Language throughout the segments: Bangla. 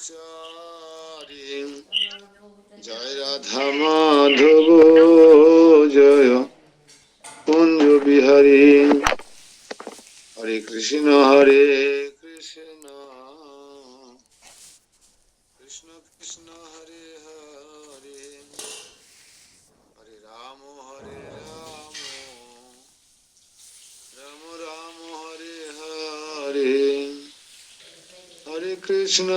ব্রহ্মচারী জয় রাধা মাধব জয় কুঞ্জ বিহারী হরে কৃষ্ণ কৃষ্ণ কৃষ্ণ হরে হরে হরে রাম রাম রাম হরে হরে হরে কৃষ্ণ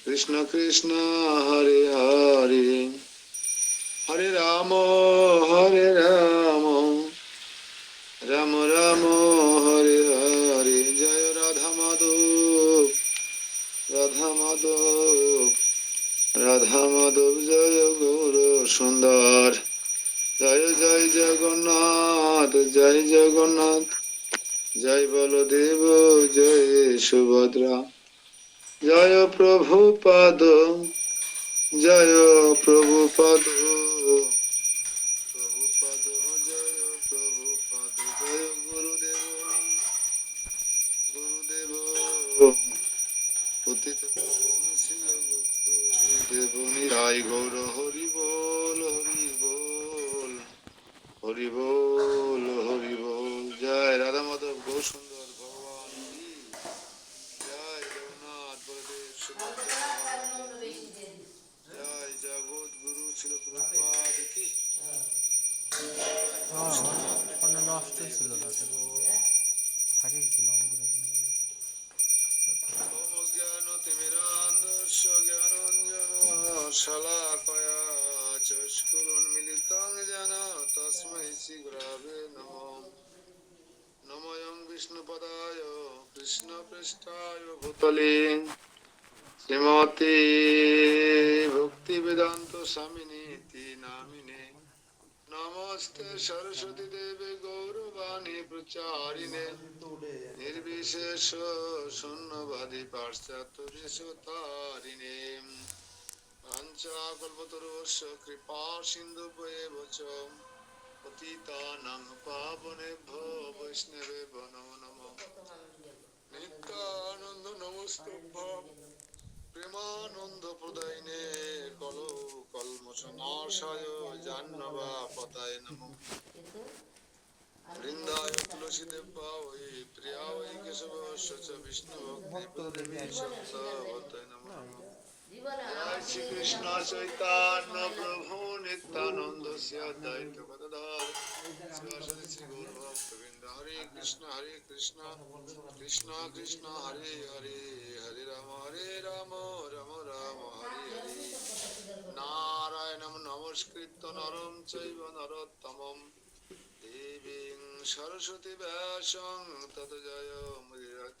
কৃষ্ণ কৃষ্ণ হরে হরে হরে রাম রাম রাম হরে হরে জয় রাধা মাধব জয় গৌর সুন্দর জয় জয় জগন্নাথ জয় বলদেব জয় সুভদ্রা জয় প্রভুপাদ জয় প্রভুপাদ জয় প্রভুপাদ জয় গুরুদেব পতিত পাবন শিল গুরুদেব নিতাই গৌর হরি বল হরি বল জয় রাধা মাধব গৌর সুন্দর ভগবান কি জয় জগন্নাথ বলদেব সুভদ্রা জয় জগৎ গুরু ছিল প্রভুপাদ কি নষ্ট ছিল থাকে ছিল আমাদের জ্ঞান তিমিরান্ধস্য জ্ঞানঞ্জন শলাকয়া চক্ষুরুন্মিলিतं येन তস্मै শ্রী গুরবে নমঃ নমোऽয়ং বিষ্ণুপদায় কৃষ্ণপৃষ্ঠায় ভূতলে শ্রীমতে ভক্তিবেদান্ত স্বামিনীতি নামিনে নমস্তে সরস্বতী দেবে গৌরবাণী প্রচারিণে নির্বিশেষ শূন্যবাদী পাশ্চাত্য দেশতারিণে পাঞ্চাকল্পতরুশ্চ কৃপা সিন্ধুভ্যেব চ পতিতানাং পাবনেভ্যো বৈষ্ণবেভ্যো নমো নমঃ নিত্যানন্দ নমস্তুভ্যং প্রেমানন্দ প্রদায়িনে কলো কল্মষনাশায় জাহ্নবাপতায় নমঃ বৃন্দায় তুলসী দেবায় প্রিয়ায় কেশবস্য চ বিষ্ণু ভক্তি সত্তাবতায় নমঃ জয় শ্রী কৃষ্ণ চৈতন্য প্রভু নিত্যানন্দ শ্রী অদ্বৈত গদাধর শ্রীবাসাদি শ্রী গৌর ভক্তবৃন্দ হরে কৃষ্ণ কৃষ্ণ কৃষ্ণ হরে হরে হরে রাম রাম রাম হরে হরে নারায়ণং নমস্কৃত্য নরং চৈব নরোত্তমং দেবীং সরস্বতী ব্যাসং ততো জয়মুদীরয়েৎ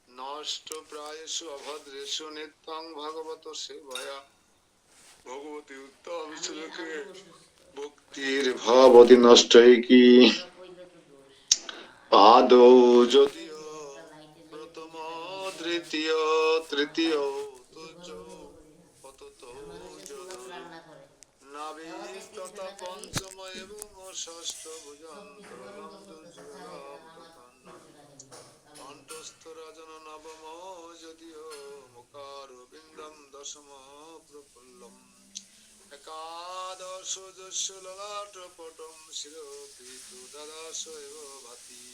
নষ্ট প্রায়েষু অভদ্রেষু নিত্যং ভগবত সেবয়া ভগবতী উত্তম শ্লোকে ভক্তির ভাবতি নষ্টৈকি পাদৌ যদিও প্রথম তৃতীয় পতত নাভি তথা পঞ্চম এবং ষষ্ঠ কণ্ঠস্থ রাজন নবম যদিও মুখার বিন্দম দশম প্রফুল্লম একাদশ যস্য ললাট পটম শিরোপিতু দ্বাদশ এব ভাতি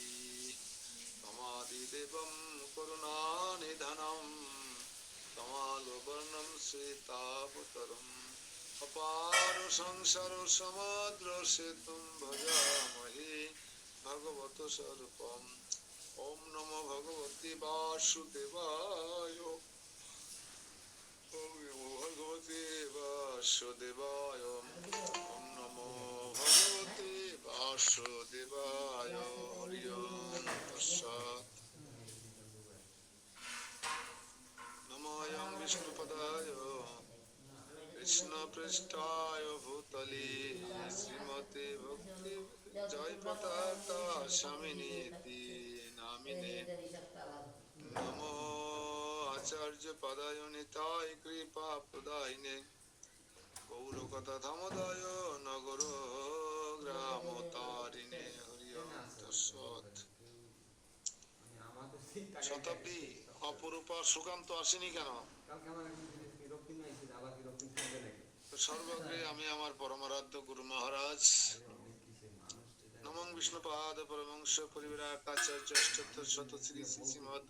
তমাদিদেবম করুণানিধানম তমালোবর্ণম শ্বেতাবতরম অপার সংসার সমুদ্র সেতুম ভজামহে ভগবত স্বরূপম ওম নমো ভগবতে বাসুদেবায় ওম নমো ভগবতে বাসুদেবায় ওম নমো ভগবতে বাসুদেবায় হরি ওম তৎসৎ নমোऽয়ং বিষ্ণুপদায় কৃষ্ণপৃষ্ঠায় ভূতলে শ্রীমতে ভক্তি জয় পতাকা স্বামিনীতি নামিনে নমো আচার্য পদায় নিতায় কৃপা প্রদায়িনে গৌরকথা ধামোদয় নগর গ্রাম তারিণে হরি ওম তৎসৎ শতাব্দী অপরূপা সুকান্ত আসেনি কেন? সর্বগ্রে আমি আমার পরমারাধ্য গুরু মহারাজ নমং বিষ্ণুপাদ পরমংশ পরিবিরাকাচার্য অষ্টোত্তর শত শ্রী শ্রী শ্রীমৎ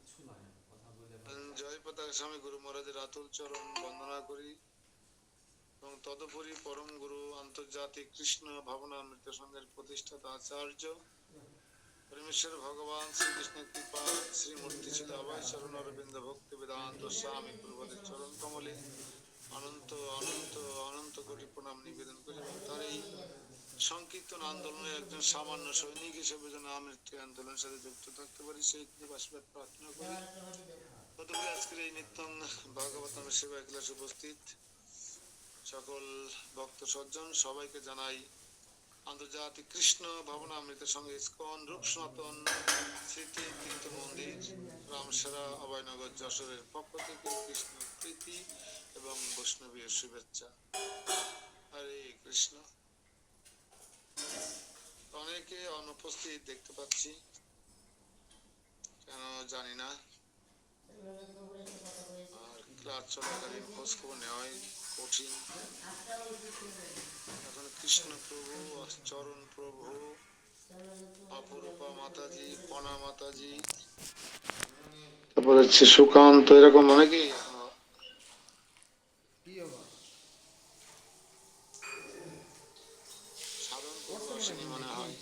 জয় পতাকা স্বামী গুরু মহারাজের আতুল চরণ বন্দনা করি এবং তদুপরি পরম গুরু আন্তর্জাতিক কৃষ্ণ ভাবনামৃত সংঘের প্রতিষ্ঠাতা আচার্য পরমেশ্বর ভগবান শ্রীকৃষ্ণের কৃপা শ্রীমূর্তি ছিল অভয় চরণ অরবিন্দ ভক্তি বেদান্ত স্বামী প্রভুদের চরণ কমলে অনন্ত অনন্ত অনন্ত কোটি প্রণাম নিবেদন করি এবং তার এই সংকীর্তন আন্দোলনে একজন সামান্য সৈনিক হিসেবে যেন আমৃত্যু আন্দোলনের সাথে যুক্ত থাকতে পারি সেই আশীর্বাদ প্রার্থনা করি। তদুপরি আজকের এই নিত্যং ভাগবতামের সেবা ক্লাসে উপস্থিত সকল ভক্ত সজ্জন সবাইকে জানাই আন্তর্জাতিক কৃষ্ণ ভাবনামৃতের সঙ্গে ইস্কন রূপ সনাতন স্মৃতি তীর্থ মন্দির রামসারা অভয়নগর যশোরের পক্ষ থেকে কৃষ্ণ প্রীতি এবং বৈষ্ণবীয় শুভেচ্ছা। হরে কৃষ্ণ। অনেকে অনুপস্থিত দেখতে পাচ্ছি, কেন জানি না, আর ক্লাস চলাকালীন খোঁজ খবর নেওয়াই কঠিন। এখন কৃষ্ণ প্রভু, চরণ প্রভু, অপরূপা মাতাজি, পনা মাতাজি, তারপর হচ্ছে সুকান্ত, এরকম অনেকেই সাধারণ প্রভু আসেনি মনে হয়।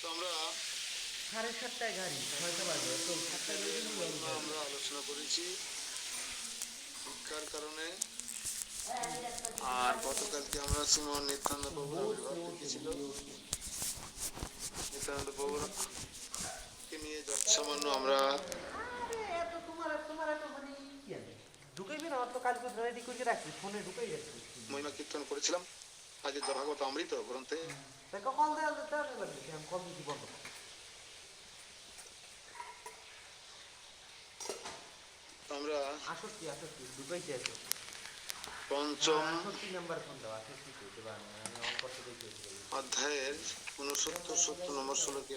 তো আমরা 7:30টায় গাড়ি 6টা বাজে তো 7টায় আমরা আলোচনা করেছি শিক্ষার কারণে। আর গতকালকে আমরা শ্রীমন নিত্যানন্দ প্রভুর আবির্ভাব দেখেছিল। নিত্যানন্দ প্রভুর কে নিয়ে যৎসামান্য আমরা এত তোমার এত মানে কি আছে ঢুকাইবে না তো কালকে রেডি করে রাখছি ফোনে ঢুকাই যাচ্ছে মহিমা কীর্তন করেছিলাম আজকে ভাগবত অমৃত গ্রন্থে। তাকে কল দেওয়া লাগবে আমি কল দিতে বন্ধ আমরা 68 ঢুকাইতে আছে পঞ্চম 68 নাম্বার ফোন দাও 68 কইতে পারি আমি অন করতে দিয়েছি অধ্যায়ের 69 নম্বর শ্লোকে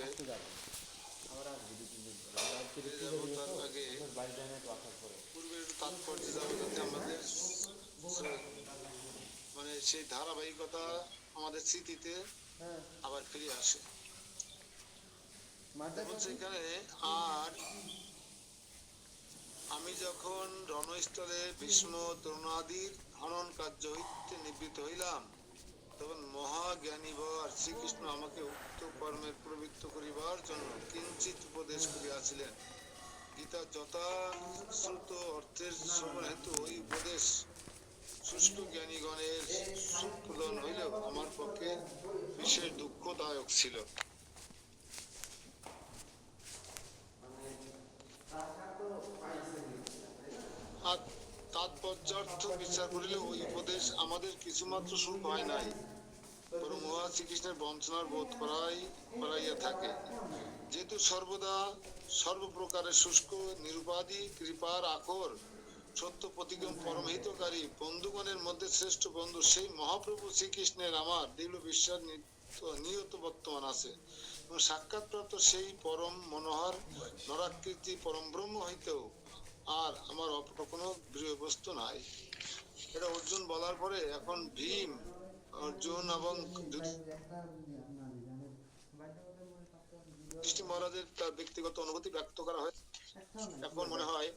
আমরা যদি তার আগে পূর্বের তাৎপর্য যাবে যাতে আমাদের মানে সেই ধারাবাহিকতা আমাদের স্মৃতিতে আবার ফিরে আসে। বলছে এখানে, আর আমি যখন রণস্থলে ভীষ্ম দ্রোণাদির হনন কার্য হইতে নিবৃত্ত হইলাম তখন মহাজ্ঞানী বর শ্রীকৃষ্ণ আমাকে উক্ত কর্মের প্রবৃত্ত করিবার জন্য কিঞ্চিত উপদেশ করিয়াছিলেন। গীতা যথাশ্রুত অর্থের শ্রবণ হেতু ওই উপদেশ শুষ্ক জ্ঞানীগণের সুপ্রদান হইলেও আমার পক্ষে বিশেষ দুঃখদায়ক ছিল। আর তাৎপর্যার্থ বিচার করিলে ওই উপদেশ আমাদের কিছুমাত্র সুখ হয় নাই, বরং উহা শ্রীকৃষ্ণের বঞ্চনার বোধ করাইয়া থাকে। যেহেতু সর্বদা সর্বপ্রকারের শুষ্ক নিরুপাধি কৃপার আকর সত্য প্রতিগম পরমহিতকারী বন্ধুগণের মধ্যে শ্রেষ্ঠ বন্ধু সেই মহাপ্রভু শ্রীকৃষ্ণের আমার দৃঢ় বিশ্বাস নিয়ত বর্তমান আছে এবং সাক্ষাৎপ্রাপ্ত সেই পরম মনোহর নরাকৃতি পরম ব্রহ্ম হইতেও আর আমার অপর কোনো প্রিয় বস্তু নাই। এটা অর্জুন বলার পরে এখন ভীম, অর্জুন এবং যুধিষ্ঠির মহারাজের তার ব্যক্তিগত অনুভূতি ব্যক্ত করা হয়। এখন মনে হয়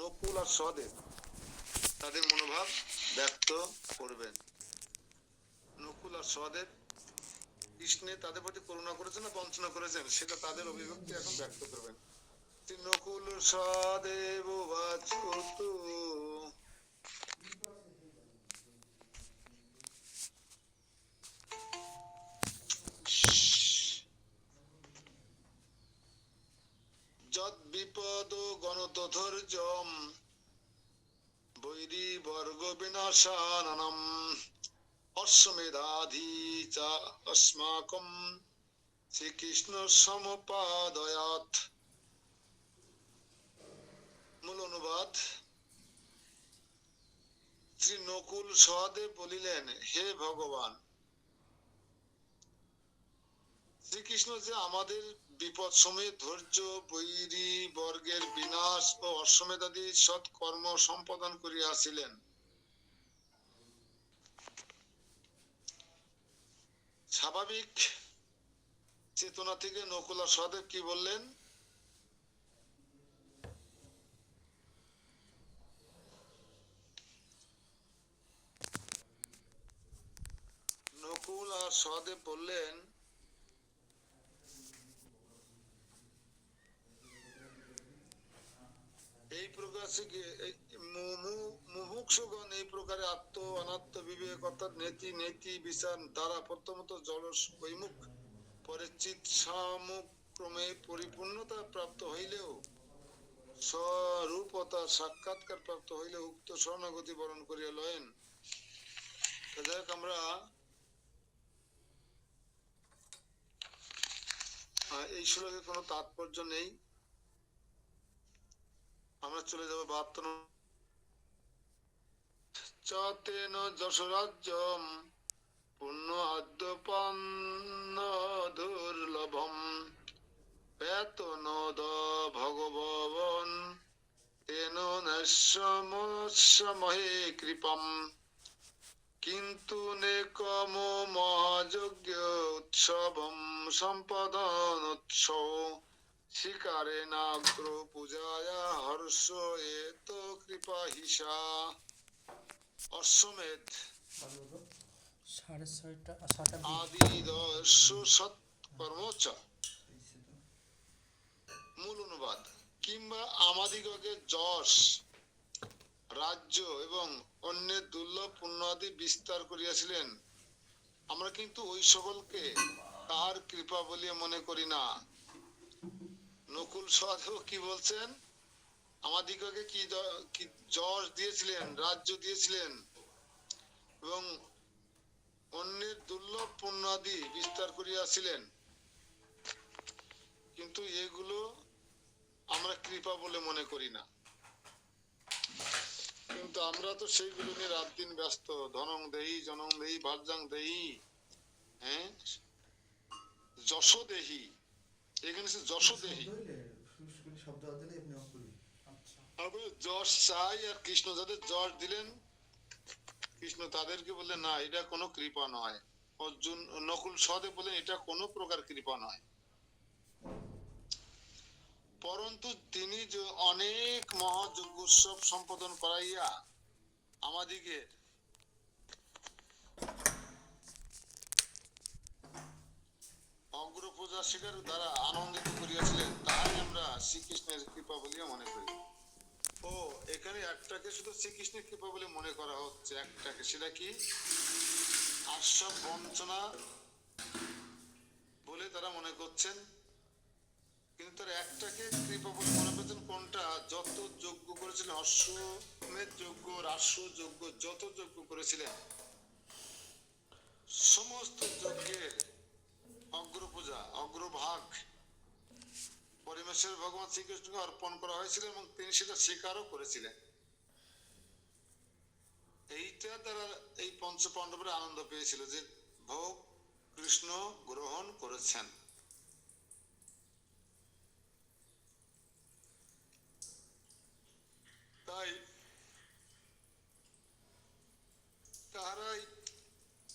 নকুল আর সহদেব তাদের মনোভাব ব্যক্ত করবেন। নকুল আর সহদেব কৃষ্ণে তাদের প্রতি করুণা করেছেন না বঞ্চনা করেছেন সেটা তাদের অভিব্যক্তি এখন ব্যক্ত করবেন। নকুল সহদেব বাচুতু যদ বিপদ গণতধৈর্যম বৈরী বর্গ বিনাশাননম অশ্বমেধাধি চা अस्माकं শ্রীকৃষ্ণ সমপাদয়াৎ। মূল অনুবাদ, শ্রী নকুল সহদেব বলিলেন, হে ভগবান, শ্রীকৃষ্ণ যে আমাদের বিপদ সময়ে ধৈর্য, বৈরী বর্গের বিনাশ ও অশ্বমেধাদি সৎ কর্ম সম্পাদন করিয়াছিলেন। স্বাভাবিক চেতনা থেকে নকুল আর সহদেব কি বললেন? নকুল আর সহদেব বললেন, এই প্রকার মুমুক্ষুগণ এই প্রকারে আত্ম অনাত্ম বিবেক অর্থাৎ নেতি নেতি বিচার দ্বারা প্রথমত জলস বৈমুখ পরে চিৎ সামক্রমে পরিপূর্ণতা প্রাপ্ত হইলেও স্বরূপতা সাক্ষাৎকার প্রাপ্ত হইলে উক্ত শরণাগতি বরণ করিয়া লয়েন। যাক, আমরা এই শ্লোকে কোনো তাৎপর্য নেই, আমরা চলে যাবো 72 চতেন যশরাজ্যম পুণ্য আদ্যপন্ন দুর্লভম বেতনদ ভগবন তেন নৈসমহে কৃপম কিন্তু নেকম মহাযজ্ঞ উৎসবম সম্পদন উৎসব শিকারে নাগ্র পূজায়া হর্ষ এত কৃপা হিসা। অশ্বমেধ সাড়ে ছটা আদি দর্শ সৎকর্মচ। মূল অনুবাদ, কিংবা আমাদিগকে যশ, রাজ্য এবং অন্যের দুর্লভ পুণ্যাদি বিস্তার করিয়াছিলেন, আমরা কিন্তু ওই সকলকে তাহার কৃপা বলিয়া মনে করি না। নকুল সহদেব কি বলছেন? আমাদিগকে কি যশ দিয়েছিলেন, রাজ্য দিয়েছিলেন এবং অন্যের দুর্লভ পুণ্যাদি বিস্তার করিয়াছিলেন, কিন্তু এগুলো আমরা কৃপা বলে মনে করি না। কিন্তু আমরা তো সেইগুলো নিয়ে রাত দিন ব্যস্ত। ধনং দেহি জনং দেহি ভার্যাং দেহি, হ্যাঁ, যশ দেহি, এখানে সে যশ দেহি। যশ চাই, আর কৃষ্ণ যাদের যশ দিলেন, কৃষ্ণ তাদেরকে বললেন না, এটা কোনো কৃপা নয়। অর্জুন, নকুল সহদেব বললেন এটা কোনো প্রকার কৃপা নয়। পরন্তু তিনি যে অনেক মহাযজ্ঞ উৎসব সম্পাদন করাইয়া আমাদিকে অগ্রপূজা শিকার দ্বারা আনন্দিত করিয়াছিলেন, তাহাই আমরা শ্রীকৃষ্ণের কৃপা বলিয়া মনে করি। ও, এখানে একটাকে শুধু শ্রীকৃষ্ণের কৃপা বলে মনে করা হচ্ছে, একটাকে, সেটা কি? আশ্রম বঞ্চনা বলে তারা মনে করছেন, কিন্তু তারা একটাকে কৃপা বলে মনে করছেন। কোনটা? যত যজ্ঞ করেছিলেন, অশ্বমেধ যজ্ঞ, রাষ্ট্র যজ্ঞ, যত যজ্ঞ করেছিলেন, সমস্ত যজ্ঞের অগ্রপূজা, অগ্রভাগ পরমেশ্বর ভগবান শ্রীকৃষ্ণকে অর্পণ করা হয়েছিল এবং তিনি সেটা স্বীকারও করেছিলেন। এইটা দ্বারা এই পঞ্চ পাণ্ডবরা আনন্দ পেয়েছিল যে ভোগ কৃষ্ণ গ্রহণ করেছেন। তাই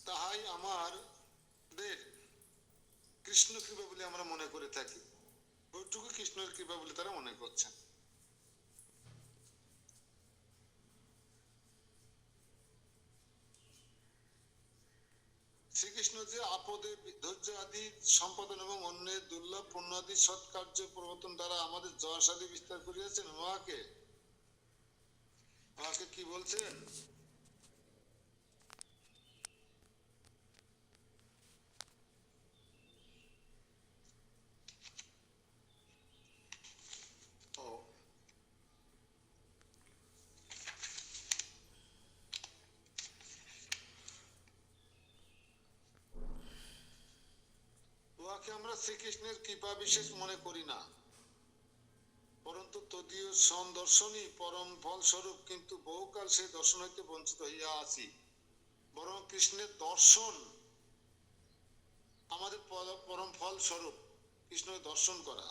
তাহাই আমাদের কৃষ্ণ কৃপা বলে আমরা মনে করে থাকি। ওইটুকু কৃষ্ণের কৃপা বলে তারা মনে করছেন। শ্রীকৃষ্ণ যে আপদে ধৈর্য আদি সম্পাদন এবং অন্যের দুর্লভ পুণ্যাদি সৎকার্য প্রবর্তন দ্বারা আমাদের যশ আদি বিস্তার করিয়াছেন, উহাকে কি বলছেন? উহাকে আমরা শ্রীকৃষ্ণের কৃপা বিশেষ মনে করি না, পরন্তু তদীয় সন্দর্শনই পরম ফল স্বরূপ, কিন্তু বহুকাল সেই দর্শন হইতে বঞ্চিত হইয়া আছি। বরং কৃষ্ণের দর্শন আমাদের পরম ফল স্বরূপ কৃষ্ণকে দর্শন করা।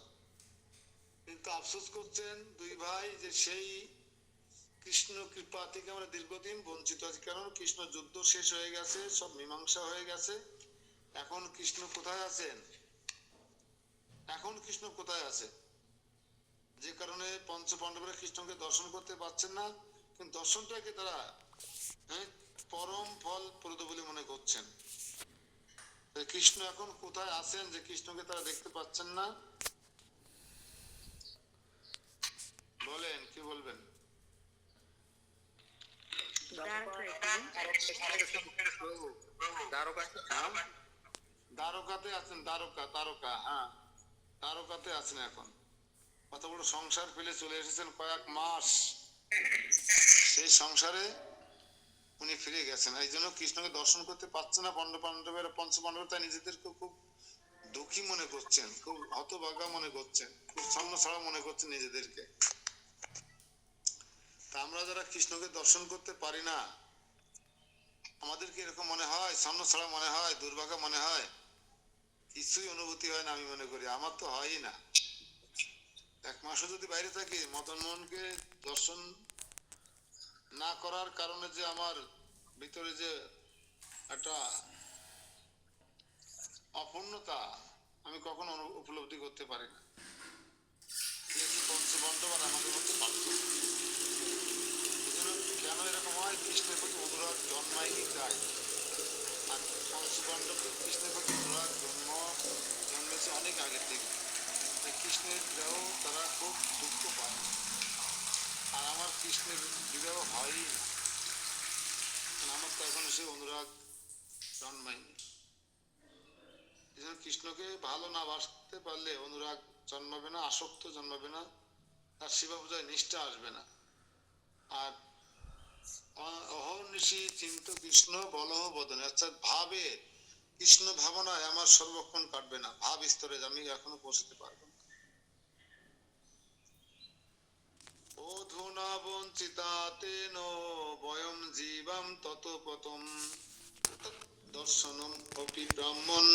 কিন্তু আফসোস করছেন দুই ভাই যে সেই কৃষ্ণ কৃপা থেকে আমরা দীর্ঘদিন বঞ্চিত আছি। কারণ কৃষ্ণ যুদ্ধ শেষ হয়ে গেছে, সব মীমাংসা হয়ে গেছে। এখন কৃষ্ণ কোথায় আছেন? এখন কৃষ্ণ কোথায় আছে? যে কারণে পঞ্চ পাণ্ডবরা কৃষ্ণকে দর্শন করতে পারছেন না। কিন্তু দর্শনটাকে তারা পরম ফল প্রদ বলে মনে করছেন। কৃষ্ণ এখন কোথায় আছেন যে কৃষ্ণকে তারা দেখতে পাচ্ছেন না? বলেন, কি বলবেন? দ্বারকাতে আছেন, তারকা, হ্যাঁ তারকাতে আছেন এখন। কত বড় সংসার ফেলে চলে এসেছেন কয়েক মাস, সেই সংসারে উনি ফিরে গেছেন। এই জন্য কৃষ্ণকে দর্শন করতে পারছে না পাণ্ডবেরা, পঞ্চ পাণ্ডবেরা তাই নিজেদেরকে খুব দুঃখী মনে করছেন, খুব হতভাগা মনে করছেন, খুব ছন্ন ছাড়া মনে করছেন নিজেদেরকে। তা আমরা যারা কৃষ্ণকে দর্শন করতে পারি না, আমাদেরকে এরকম মনে হয়, ছন্ন ছাড়া মনে হয়, দুর্ভাগা মনে হয়, কিছুই অনুভূতি হয় না। আমি মনে করি আমার তো হয়ই না। এক মাসও যদি বাইরে থাকি, মদন মোহনকে দর্শন না করার কারণে যে আমার ভিতরে যে একটা অপূর্ণতা, আমি কখনো উপলব্ধি করতে পারি না। পঞ্চপাণ্ডব আর আমাদের মধ্যে পার্থক্য। কেন এরকম হয়? কৃষ্ণের প্রতি অনুরাগ জন্মায়নি তাই। আর পঞ্চপাণ্ডবদের কৃষ্ণের প্রতি অনুরাগ জন্মেছে অনেক আগে থেকে। কৃষ্ণের বিবাহ তারা খুব দুঃখ পায়। আর আমার কৃষ্ণের বিবাহ হয়ই না, আমার তো এখনো সেই অনুরাগ জন্মায়নি। কৃষ্ণকে ভালো না বাসতে পারলে অনুরাগ জন্মাবে না, আসক্ত জন্মাবে না, তার সেবা পূজায় নিষ্ঠা আসবে না। আর অহর্নিশি চিন্ত কৃষ্ণ বলহ বদনে, অর্থাৎ ভাবে কৃষ্ণ ভাবনায় আমার সর্বক্ষণ কাটবে না, ভাব স্তরে আমি এখনো পৌঁছতে পারবো না। অধুনা বঞ্চিতা তেন বয়ম জীবাম ততপতম দর্শনম অপি ব্রাহ্মণ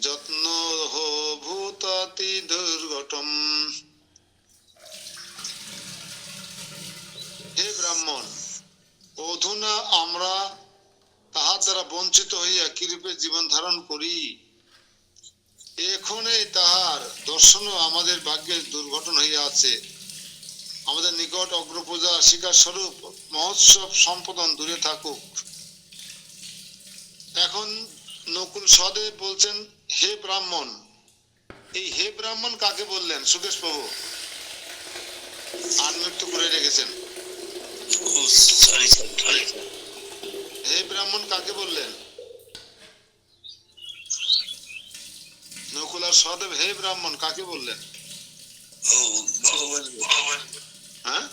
যত্ন ভূতাতি দুর্ঘটম। হে ব্রাহ্মণ, অধুনা আমরা তাহার দ্বারা বঞ্চিত হইয়া কিরূপে জীবন ধারণ করি, এখনই তাহার দর্শনও আমাদের ভাগ্যের দুর্ঘটন হইয়া আছে। আমাদের নিকট অগ্রপূজা শিকার স্বরূপ মহোৎসব সম্পাদন দূরে থাকুক। এখন নকুল সহদেব বলছেন হে ব্রাহ্মণ। এই হে ব্রাহ্মণ কাকে বললেন? সুকেশ প্রভু আনমৃত্যু করে রেখেছেন। হে ব্রাহ্মণ কাকে বললেন? নকুল আর সহদেব হে ব্রাহ্মণ কাকে বললেন? হ্যাঁ,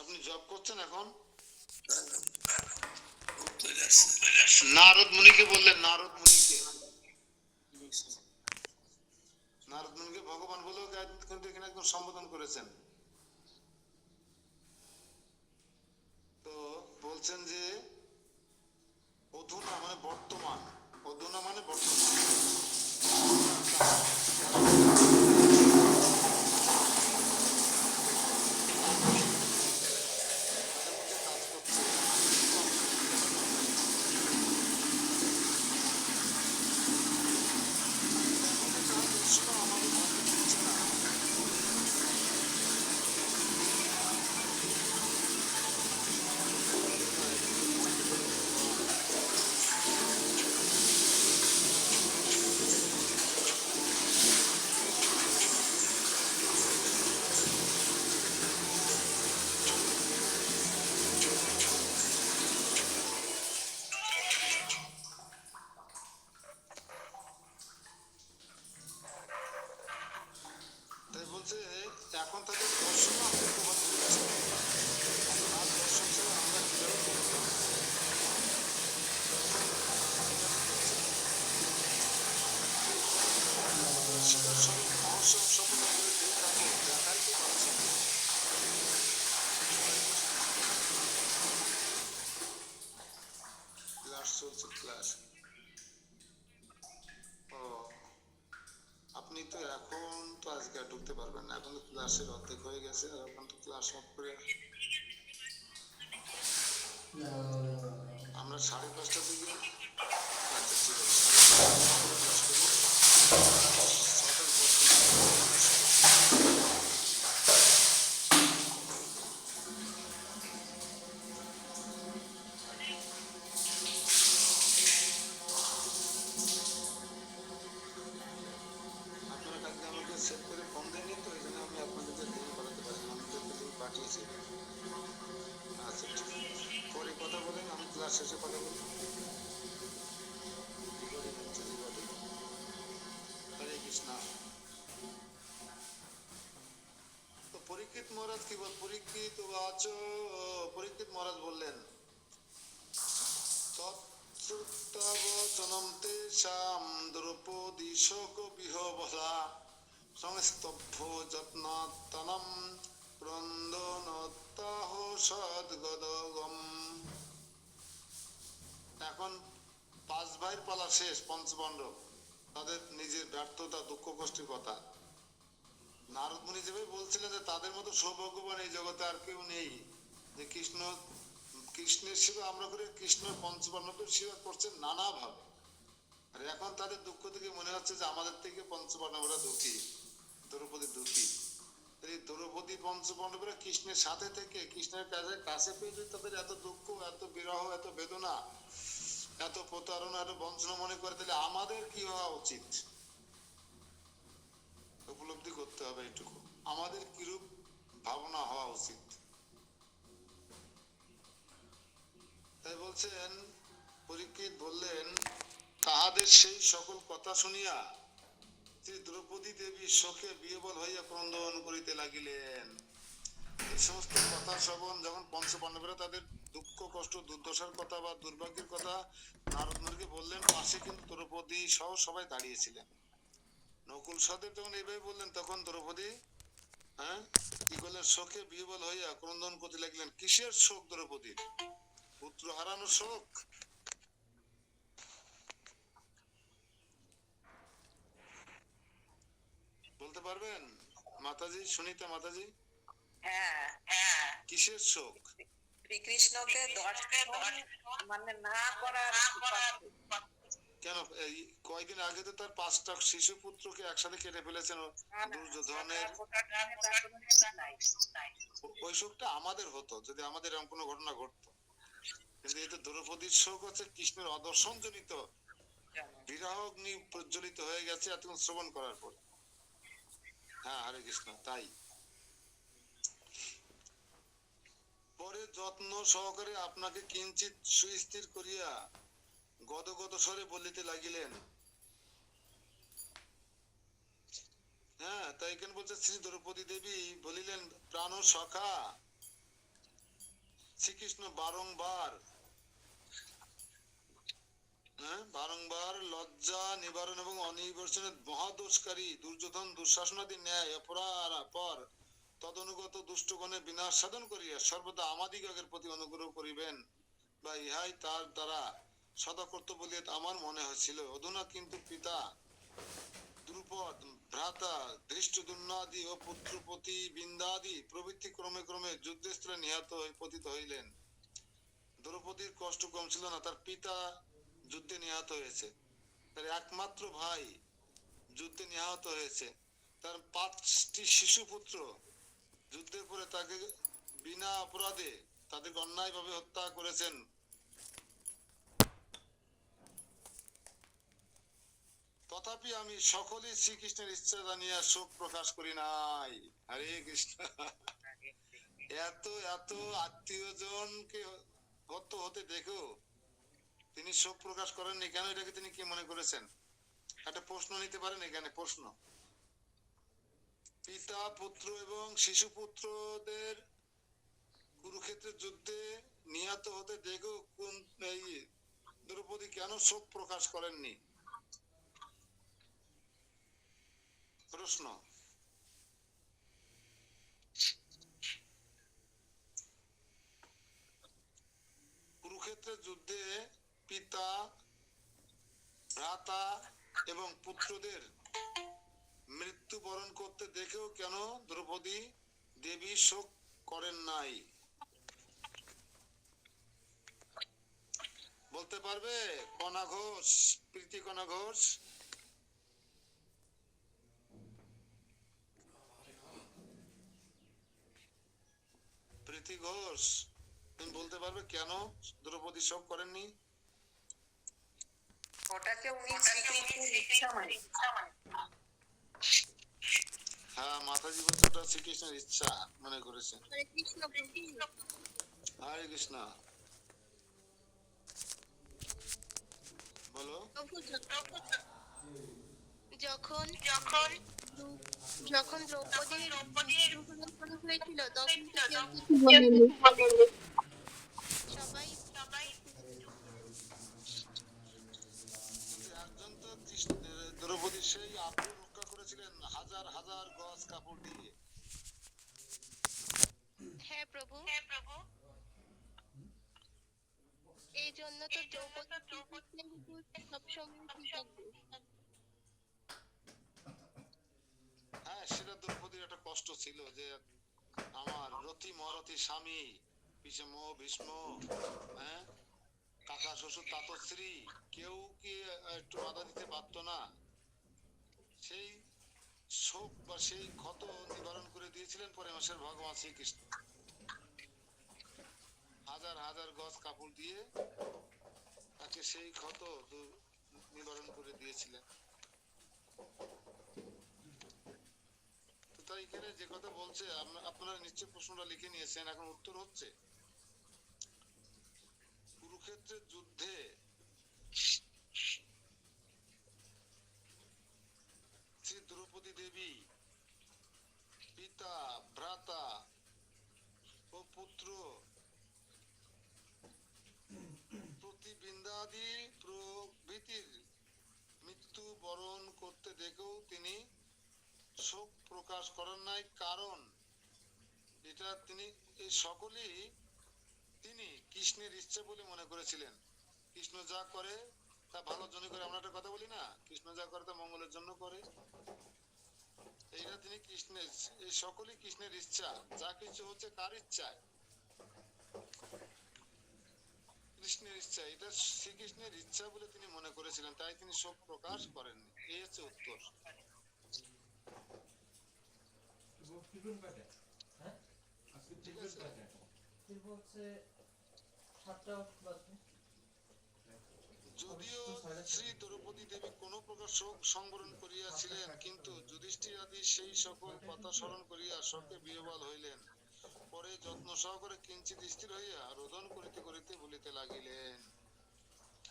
আপনি জব করছেন এখন? নারদ মুনিকে বললেন, নারদ মুনিকে। নারদ মুনিকে ভগবান বলেও কিন্তু এখানে একদম সম্বোধন করেছেন। তো বলছেন যে অধুনা মানে বর্তমান, অধুনা মানে বর্তমান। হচ্ছে ক্লাস। ও, আপনি তো এখন তো আজকে আর ঢুকতে পারবেন না, এখন তো ক্লাসের অর্ধেক হয়ে গেছে, আর এখন তো ক্লাস অফ করে আমরা 5:30টার দিকে। আচ্ছা ঠিক আছে, 5:30টার ক্লাস করবো। 6টার পর আপনারা কালকে আমাকে সেভ করে ফোন দেননি, তো এই জন্য আমি আপনাদেরকে লিঙ্ক পাঠাতে পারিনি, আমাদেরকে লিঙ্ক পাঠিয়েছি। আচ্ছা ঠিক আছে, পরে কথা বলেন, আমি ক্লাস শেষে কথা বলবো। রেকর্ডিং হচ্ছে, রেকর্ডিং। হরে কৃষ্ণ। তো পরীক্ষিত মহারাজ কি বল, পরীক্ষিত উবাচ, পরীক্ষিত মহারাজ বললেন, তৎশ্রুতবচনম তেষাং দ্রৌপদী শোকবিহ্বলা সংস্তব্ধ যত্নাত্তনম ক্রন্দনোত্তাহ সদ্গদগম। এখন 5 ভাইয়ের পালা শেষ, পঞ্চপাণ্ডব, তাদের নিজের ব্যর্থতা, দুঃখ কষ্টের কথা নারদ মুনি যেভাবে বলছিলেন যে তাদের মতো সৌভাগ্যবান এই জগতে আর কেউ নেই, যে কৃষ্ণের সেবা আমরা করি, কৃষ্ণের পঞ্চপাণ্ডবের সেবা করছেন নানা ভাবে। আর এখন তাদের দুঃখ থেকে মনে হচ্ছে যে আমাদের থেকে পঞ্চপাণ্ডবরা দুঃখী, দ্রৌপদী দুঃখী। এই দ্রৌপদী পঞ্চপাণ্ডবরা কৃষ্ণের সাথে থেকে কৃষ্ণের কাছে পেয়ে যদি তাদের এত দুঃখ, এত বিরহ, এত বেদনা, এত প্রতারণা, এত বঞ্চনা মনে করে, তাহলে আমাদের কি হওয়া উচিত? উপলব্ধি করতে হবে এইটুকু, আমাদের কিরূপ ভাবনা হওয়া উচিত। তাই বলছেন, পরীক্ষিত বললেন, তাহাদের সেই সকল কথা শুনিয়া শ্রী দ্রৌপদী দেবী শোকে বিহ্বল হইয়া ক্রন্দন করিতে লাগিলেন। এই সমস্ত কথা শ্রবণ যখন পঞ্চপাণ্ডবেরা তাদের দুঃখ কষ্ট দুর্দশার কথা বা দুর্ভাগ্যের কথা নারদ মুনিকে বললেন, পাশে কিন্তু দ্রৌপদী সহ সবাই দাঁড়িয়েছিলেন। নকুল সহদেব যখন এইভাবে বললেন, তখন দ্রৌপদী কি করলেন, শোকে বিহ্বল হইয়া ক্রন্দন করতে লাগলেন। কিসের শোক দ্রৌপদীর? পুত্র হারানোর শোক। বলতে পারবেন মাতাজি, সুনিতা মাতাজি? হ্যাঁ হ্যাঁ, কিসের শোক? শ্রীকৃষ্ণকে দর্শন মানে না করার কেন? এই কয়েকদিন আগে তো তার 5টা শিশু পুত্রকে একসাথে কেটে ফেলেছেন দুর্যোধনের। ওই শোকটা আমাদের হতো যদি আমাদের এরকম কোনো ঘটনা ঘটতো, কিন্তু এই তো দ্রৌপদীর শোক হচ্ছে কৃষ্ণের অদর্শন জনিত বিরহ অগ্নি প্রজ্বলিত হয়ে গেছে এতক্ষণ শ্রবণ করার পর। হ্যাঁ, হরে কৃষ্ণ। তাই পরে যত্ন সহকারে আপনাকে কিঞ্চিত সুস্থির করিয়া গদগদ স্বরে বলিতে লাগিলেন। হ্যাঁ, তাই এখানে বলছে, শ্রী দ্রৌপদী দেবী বলিলেন, প্রাণ সখা শ্রীকৃষ্ণ বারংবার বারংবার লজ্জা নিবারণ এবং অনিবর্ষণের মহাদোষকারী দুর্যোধন দুঃশাসনাদি ন্যায় অপরাপর তদনুগত দুষ্টগণের বিনাশ সাধন করিয়া সর্বদা আমাদিগের প্রতি অনুগ্রহ করিবেন, বা ইহাই তার দ্বারা সদা কর্তব্য বলিয়া আমার মনে হয়েছিল। অধুনা কিন্তু পিতা দ্রুপদ, ভ্রাতা ধৃষ্টদ্যুম্নাদি ও পুত্রপতি বিন্দাদি প্রভৃতি ক্রমে ক্রমে যুদ্ধস্থলে নিহত পতিত হইলেন। দ্রৌপদীর কষ্ট কম ছিল না, তার পিতা যুদ্ধে নিহত হয়েছে, তার একমাত্র ভাই যুদ্ধে নিহত হয়েছে, তার 5টি শিশু পুত্র যুদ্ধের পরে তাকে বিনা অপরাধে তাদেরকে অন্যায়ভাবে হত্যা করেছেন। তথাপি আমি সকলেই শ্রীকৃষ্ণের ইচ্ছা জানিয়া শোক প্রকাশ করি নাই। হরে কৃষ্ণ। এত এত আত্মীয়জনকে হতে দেখো তিনি শোক প্রকাশ করেননি কেন? এটাকে তিনি কি মনে করেছেন? একটা প্রশ্ন নিতে পারেন এখানে, প্রশ্ন। পিতা পুত্র এবং শিশু পুত্রদের কুরুক্ষেত্রের যুদ্ধে নিহত হতে দেখো কোন এই দ্রৌপদী কেন শোক প্রকাশ করেননি? প্রশ্ন। কুরুক্ষেত্রের যুদ্ধে পিতা, ভ্রাতা এবং পুত্রদের মৃত্যুবরণ করতে দেখেও কেন দ্রৌপদী দেবী শোক করেন নাই? বলতে পারবে? কণা ঘোষ, প্রীতি কণা ঘোষ। প্রীতি ঘোষ, তুমি বলতে পারবে কেন দ্রৌপদী শোক করেননি? ওটাকে উনি শ্রীকৃষ্ণের ইচ্ছা মানে। হ্যাঁ, মাতাজি বলছে ওটা শ্রীকৃষ্ণের ইচ্ছা মনে করেছেন। হরে কৃষ্ণ প্রভু। হরে কৃষ্ণ। বলো। প্রভু যখন যখন যখন দ্রৌপদীর মৃত্যুবরণ করা হয়েছিল তখন তো কেউ কিছু বলেনি। সবাই কিন্তু একজন তো দ্রৌপদীর সেই আব্রু রক্ষা করেছিলেন হাজার হাজার গজ কাপড় দিয়ে। হ্যাঁ প্রভু, এই জন্য তো দ্রৌপদী শ্রীকৃষ্ণের উপর সবসময় কৃতজ্ঞ। হ্যাঁ, সেটা দ্রৌপদীর একটা কষ্ট ছিল যে আমার রথি মরথি স্বামী পিছে মোহ ভীষ্ম, হ্যাঁ, কাকা শ্বশুর তাতশ্রী, কেউ কি একটু বাধা দিতে পারতো না? সেই শোক বা সেই ক্ষত নিবারণ করে দিয়েছিলেন পরমেশ্বর ভগবান শ্রীকৃষ্ণ হাজার হাজার গজ কাপড় দিয়ে তাকে সেই ক্ষত নিবারণ করে দিয়েছিলেন। তো তাই এখানে যে কথা বলছে আপনারা নিশ্চয় প্রশ্নটা লিখে নিয়েছেন, এখন উত্তর হচ্ছে কুরুক্ষেত্রের যুদ্ধে শ্রী দ্রৌপদী দেবী পিতা, ভ্রাতা ও পুত্র প্রতিবিন্দাদি প্রভৃতির মৃত্যু বরণ করতে দেখেও তিনি শোক প্রকাশ করেন নাই, কারণ এটা তিনি এই সকলেই তিনি কৃষ্ণের ইচ্ছা বলে মনে করেছিলেন। কৃষ্ণ যা করে তা ভালোর জন্য করে, আমরা একটা কথা বলি না, কৃষ্ণ যা করে তা মঙ্গলের জন্য করে। এইটা তিনি কৃষ্ণের, এই সকলই কৃষ্ণের ইচ্ছা, যা কিছু হচ্ছে কার ইচ্ছায়? কৃষ্ণের ইচ্ছা, এটা শ্রীকৃষ্ণের ইচ্ছা বলে তিনি মনে করেছিলেন, তাই তিনি শোক প্রকাশ করেননি। এই হচ্ছে উত্তর। ঠিক আছে। যদিও শ্রী দ্রৌপদী দেবী কোন প্রকার শোক সংবরণ করিয়াছিলেন, কিন্তু যুধিষ্ঠির আদি সেই সকল কথা স্মরণ করিয়া শোকে বিহ্বল হইলেন। পরে যত্ন সহকারে কিঞ্চিত স্থির হইয়া রোদন করিতে করিতে বলিতে লাগিলেন।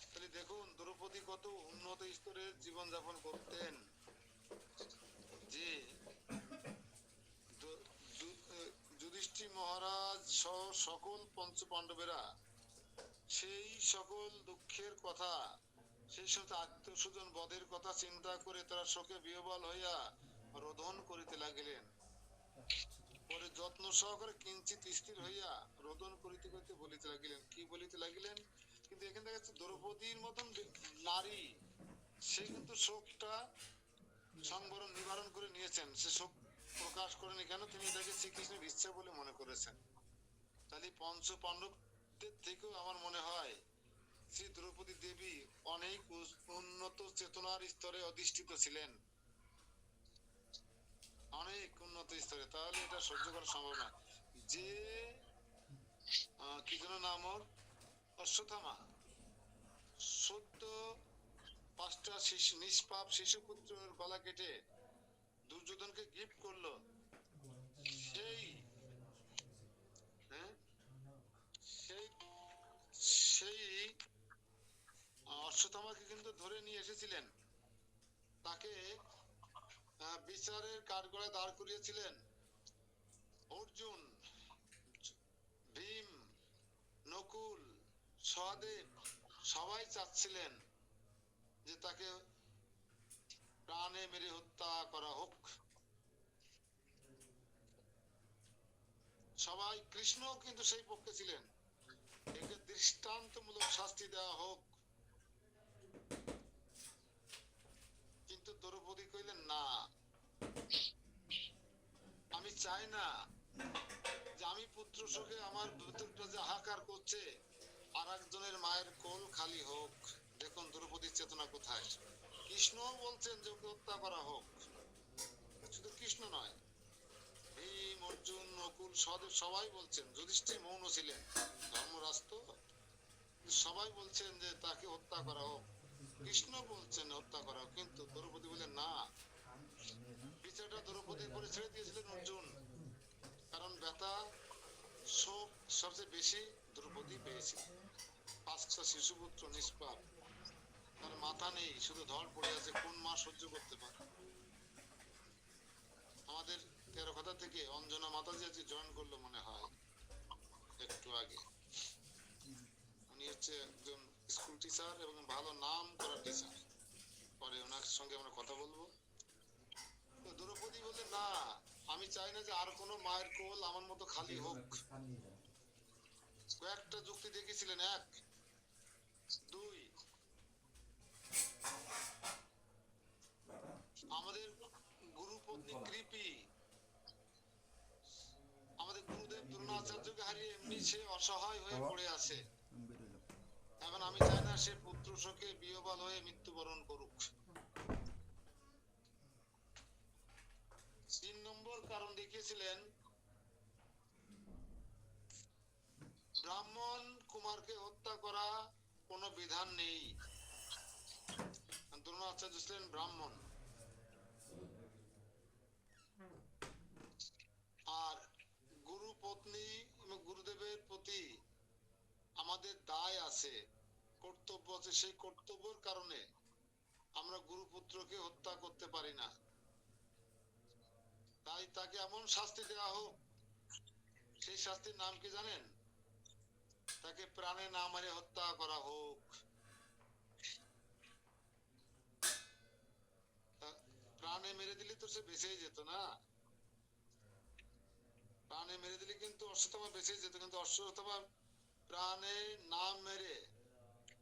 তাহলে দেখুন দ্রৌপদী কত উন্নত স্তরের জীবন যাপন করতেন, যে যুধিষ্ঠির মহারাজ সহ সকল পঞ্চ পাণ্ডবেরা সেই সকল দুঃখের কথা, সেই সমস্ত আত্মস্বজন বধের কথা চিন্তা করে তারা শোকে বিহ্বল হইয়া রোদন করিতে লাগিলেন। পরে যত্ন সহকারে কিঞ্চিত স্থির হইয়া রোদন করিতে করিতে বলিতে লাগিলেন। কি বলিতে লাগিলেন? কিন্তু এখানে দেখা যাচ্ছে দ্রৌপদীর মতন নারী, সে কিন্তু শোকটা সংবরণ নিবারণ করে নিয়েছেন, সে শোক প্রকাশ করেন। কেন? তিনি এটাকে শ্রীকৃষ্ণের ইচ্ছা বলে মনে করেছেন। তাহলে পঞ্চ পাণ্ডবদের থেকেও আমার মনে হয় শ্রী দ্রৌপদী দেবী অনেক উন্নত চেতনার স্তরে অধিষ্ঠিত ছিলেন, অনেক উন্নত স্তরে। তাহলে এটা সহ্য করা সম্ভব না যে কি যেন নাম ওর, অশ্বত্থামা, সদ্য 5টা নিষ্পাপ শিশুপুত্রের গলা কেটে দুর্যোধনকে গিফট করলো, সেই সেই সেই অশ্বত্থামাকে কিন্তু ধরে নিয়ে এসেছিলেন, তাকে বিচারের কাঠগড়ায় দাঁড় করিয়েছিলেন। অর্জুন, ভীম, নকুল, সহদেব সবাই চাচ্ছিলেন যে তাকে প্রাণে মেরে হত্যা করা হোক। সবাই, কৃষ্ণ কিন্তু সেই পক্ষে ছিলেন, একে দৃষ্টান্তমূলক শাস্তি দেওয়া হোক, দ্রৌপদী কইলেন না, আমি চাই না যে আমি পুত্র শোকে আমার ভিতরটা যে হাহাকার করছে আর একজনের মায়ের কোল খালি হোক। দেখুন দ্রৌপদীর চেতনা কোথায়। কৃষ্ণ বলছেন যে ওকে হত্যা করা হোক, শুধু কৃষ্ণ নয়, ভীম, অর্জুন, নকুল, সহদেব সবাই বলছেন, যুধিষ্ঠির মৌন ছিলেন, ধর্মরাজ তো, সবাই বলছেন যে তাকে হত্যা করা হোক, কৃষ্ণ বলছেন হত্যা করা হোক, কিন্তু দ্রৌপদী বলেন না। বিচারটা দ্রৌপদীর করে ছেড়ে দিয়েছিলেন অর্জুন, কারণ ব্যথা শোক সবচেয়ে বেশি দ্রৌপদী পেয়েছে। 5টা শিশুপুত্র নিষ্পাপ, তার মাথা নেই, শুধু ধর পড়ে আছে, কোন মা সহ্য করতে পারে? আমাদের 13 কথা থেকে অঞ্জনা মাতাজি আজকে জয়েন করলো মনে হয় একটু আগে। উনি হচ্ছে একজন স্কুল টিচার এবং ভালো নাম করা টিচার, পরে ওনার সঙ্গে আমরা কথা বলবো। তো দ্রৌপদী বলে না, আমি চাই না যে আর কোনো মায়ের কোল আমার মতো খালি হোক। কয়েকটা যুক্তি দেখেছিলেন। 1, 2, আমাদের গুরুপত্নী কৃপি, আমাদের গুরুদেব দ্রোণাচার্যকে হারিয়ে এমনি সে অসহায় হয়ে পড়ে আছে। এখন আমি চাই না সে পুত্র শোকে বিহ্বল হয়ে মৃত্যুবরণ করুক। 3 নম্বর কারণ দেখিয়েছিলেন, ব্রাহ্মণ কুমারকে হত্যা করা কোনো বিধান নেই। দ্রোণাচার্য ছিলেন ব্রাহ্মণ, আর গুরু পত্নী এবং গুরুদেবের প্রতি আমাদের দায় আছে, কর্তব্য আছে। সেই কর্তব্যের কারণে আমরা গুরুপুত্রকে হত্যা করতে পারি না। তাই তাকে এমন শাস্তি দেওয়া হোক, সেই শাস্তির নাম কি জানেন? তাকে প্রাণে না মারে হত্যা করা হোক। প্রাণে মেরে দিলে তো সে বেঁচেই যেত না, প্রাণে মেরে দিলে কিন্তু অশ্বত্থামা বেঁচে যেত, কিন্তু অশ্বত্থামা প্রাণে না মেরে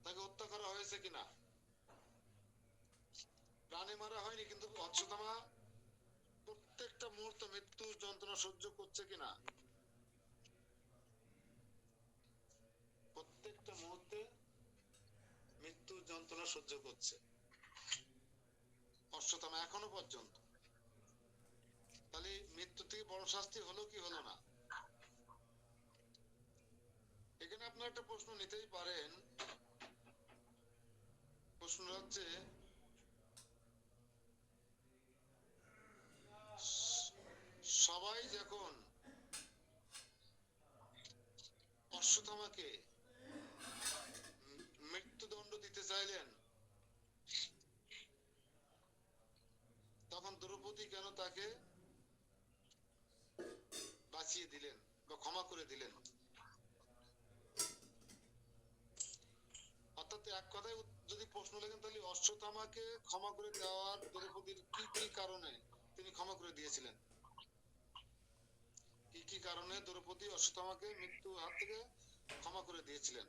তাকে হত্যা করা হয়েছে কিনা? প্রাণে মারা হয়নি, কিন্তু অশ্বত্থামা প্রত্যেকটা মুহূর্তে মৃত্যুর যন্ত্রণা সহ্য করছে কিনা? প্রত্যেকটা মুহূর্তে মৃত্যুর যন্ত্রণা সহ্য করছে অশ্বত্থামা এখনো পর্যন্ত। তাহলে মৃত্যু থেকে বড় শাস্তি হলো কি হলো না? এখানে আপনার একটা প্রশ্ন নিতেই পারেন। প্রশ্ন হচ্ছে, সবাই যখন অশ্বত্থামাকে মৃত্যুদণ্ড দিতে চাইলেন, তখন দ্রৌপদী কেন তাকে বাঁচিয়ে দিলেন বা ক্ষমা করে দিলেন? অর্থাৎ এক কথায় যদি প্রশ্ন লেখেন, তাহলে অশ্বত্থামাকে ক্ষমা করে দেওয়ার দ্রৌপদীর কি কি কারণে তিনি ক্ষমা করে দিয়েছিলেন? কি কি কারণে দ্রৌপদী অশ্বত্থামাকে মৃত্যুর হাত থেকে ক্ষমা করে দিয়েছিলেন?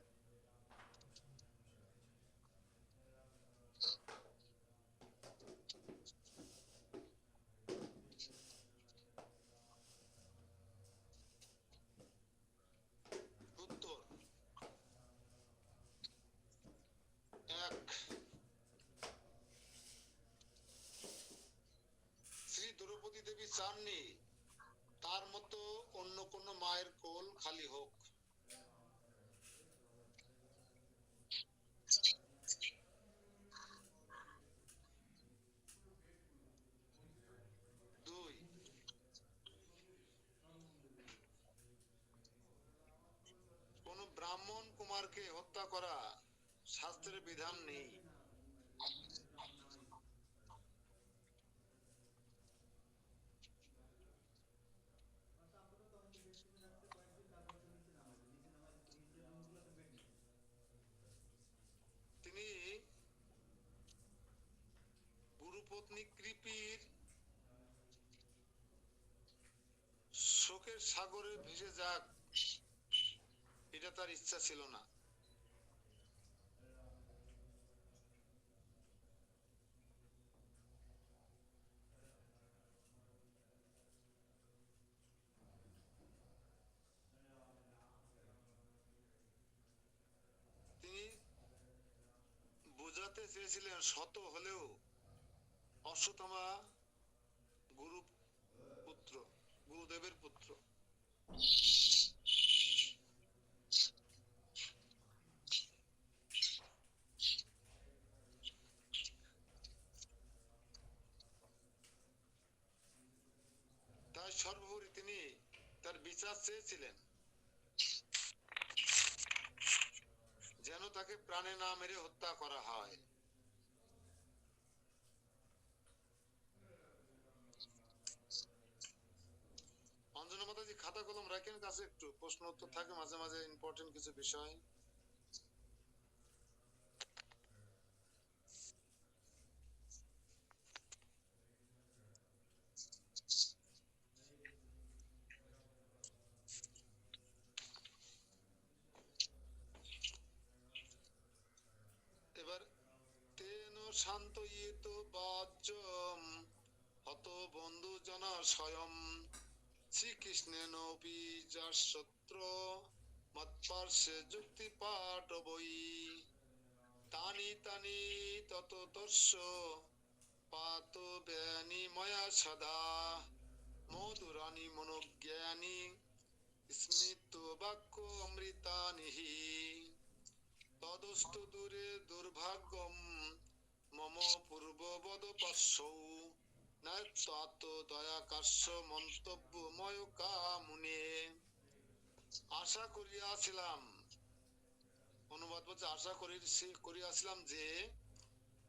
উত্তর: 1, শ্রী দ্রৌপদী দেবী চাননি তার মতো অন্য কোন মায়ের কোল খালি হোক। 2, কোন ব্রাহ্মণ কুমারকে হত্যা করা শাস্ত্রের বিধান নেই। তিনি গুরুপত্নী কৃপির শোকের সাগরে ভেসে যাক, এটা তার ইচ্ছা ছিল না। বোঝাতে চেয়েছিলেন শত হলেও অশ্বত্থামা গুরু পুত্র, গুরুদেবের পুত্র। তাই সর্বোপরি তিনি তার বিচার চেয়েছিলেন যেন তাকে প্রাণে না মেরে হত্যা করা হয়। অঞ্জনা মাতাজি খাতা কলম রাখেন কাছে, একটু প্রশ্ন উত্তর থাকে মাঝে মাঝে, ইম্পর্টেন্ট কিছু বিষয়। এবার তেন শান্তয়িত বাচ্যম হত বন্ধু জনা স্বয়ং শ্রীকৃষ্ণেনপি যার শত্র মৎপার্শ্বে যুক্তি পাঠ বই তানি তানি তত তস্য পাত ব্যনি ময়া সদা মধুরানি মনোজ্ঞানী স্মৃত বাক্য অমৃতানিহি তদস্তু দূরে দুর্ভাগ্যম মম পূর্ববদ পশ্যৌ না তত দয়াকাশ্য মন্তব্যময় কামুনে। আশা করিয়াছিলাম, অনুবাদ বলছে আশা করিয়াছিলাম যে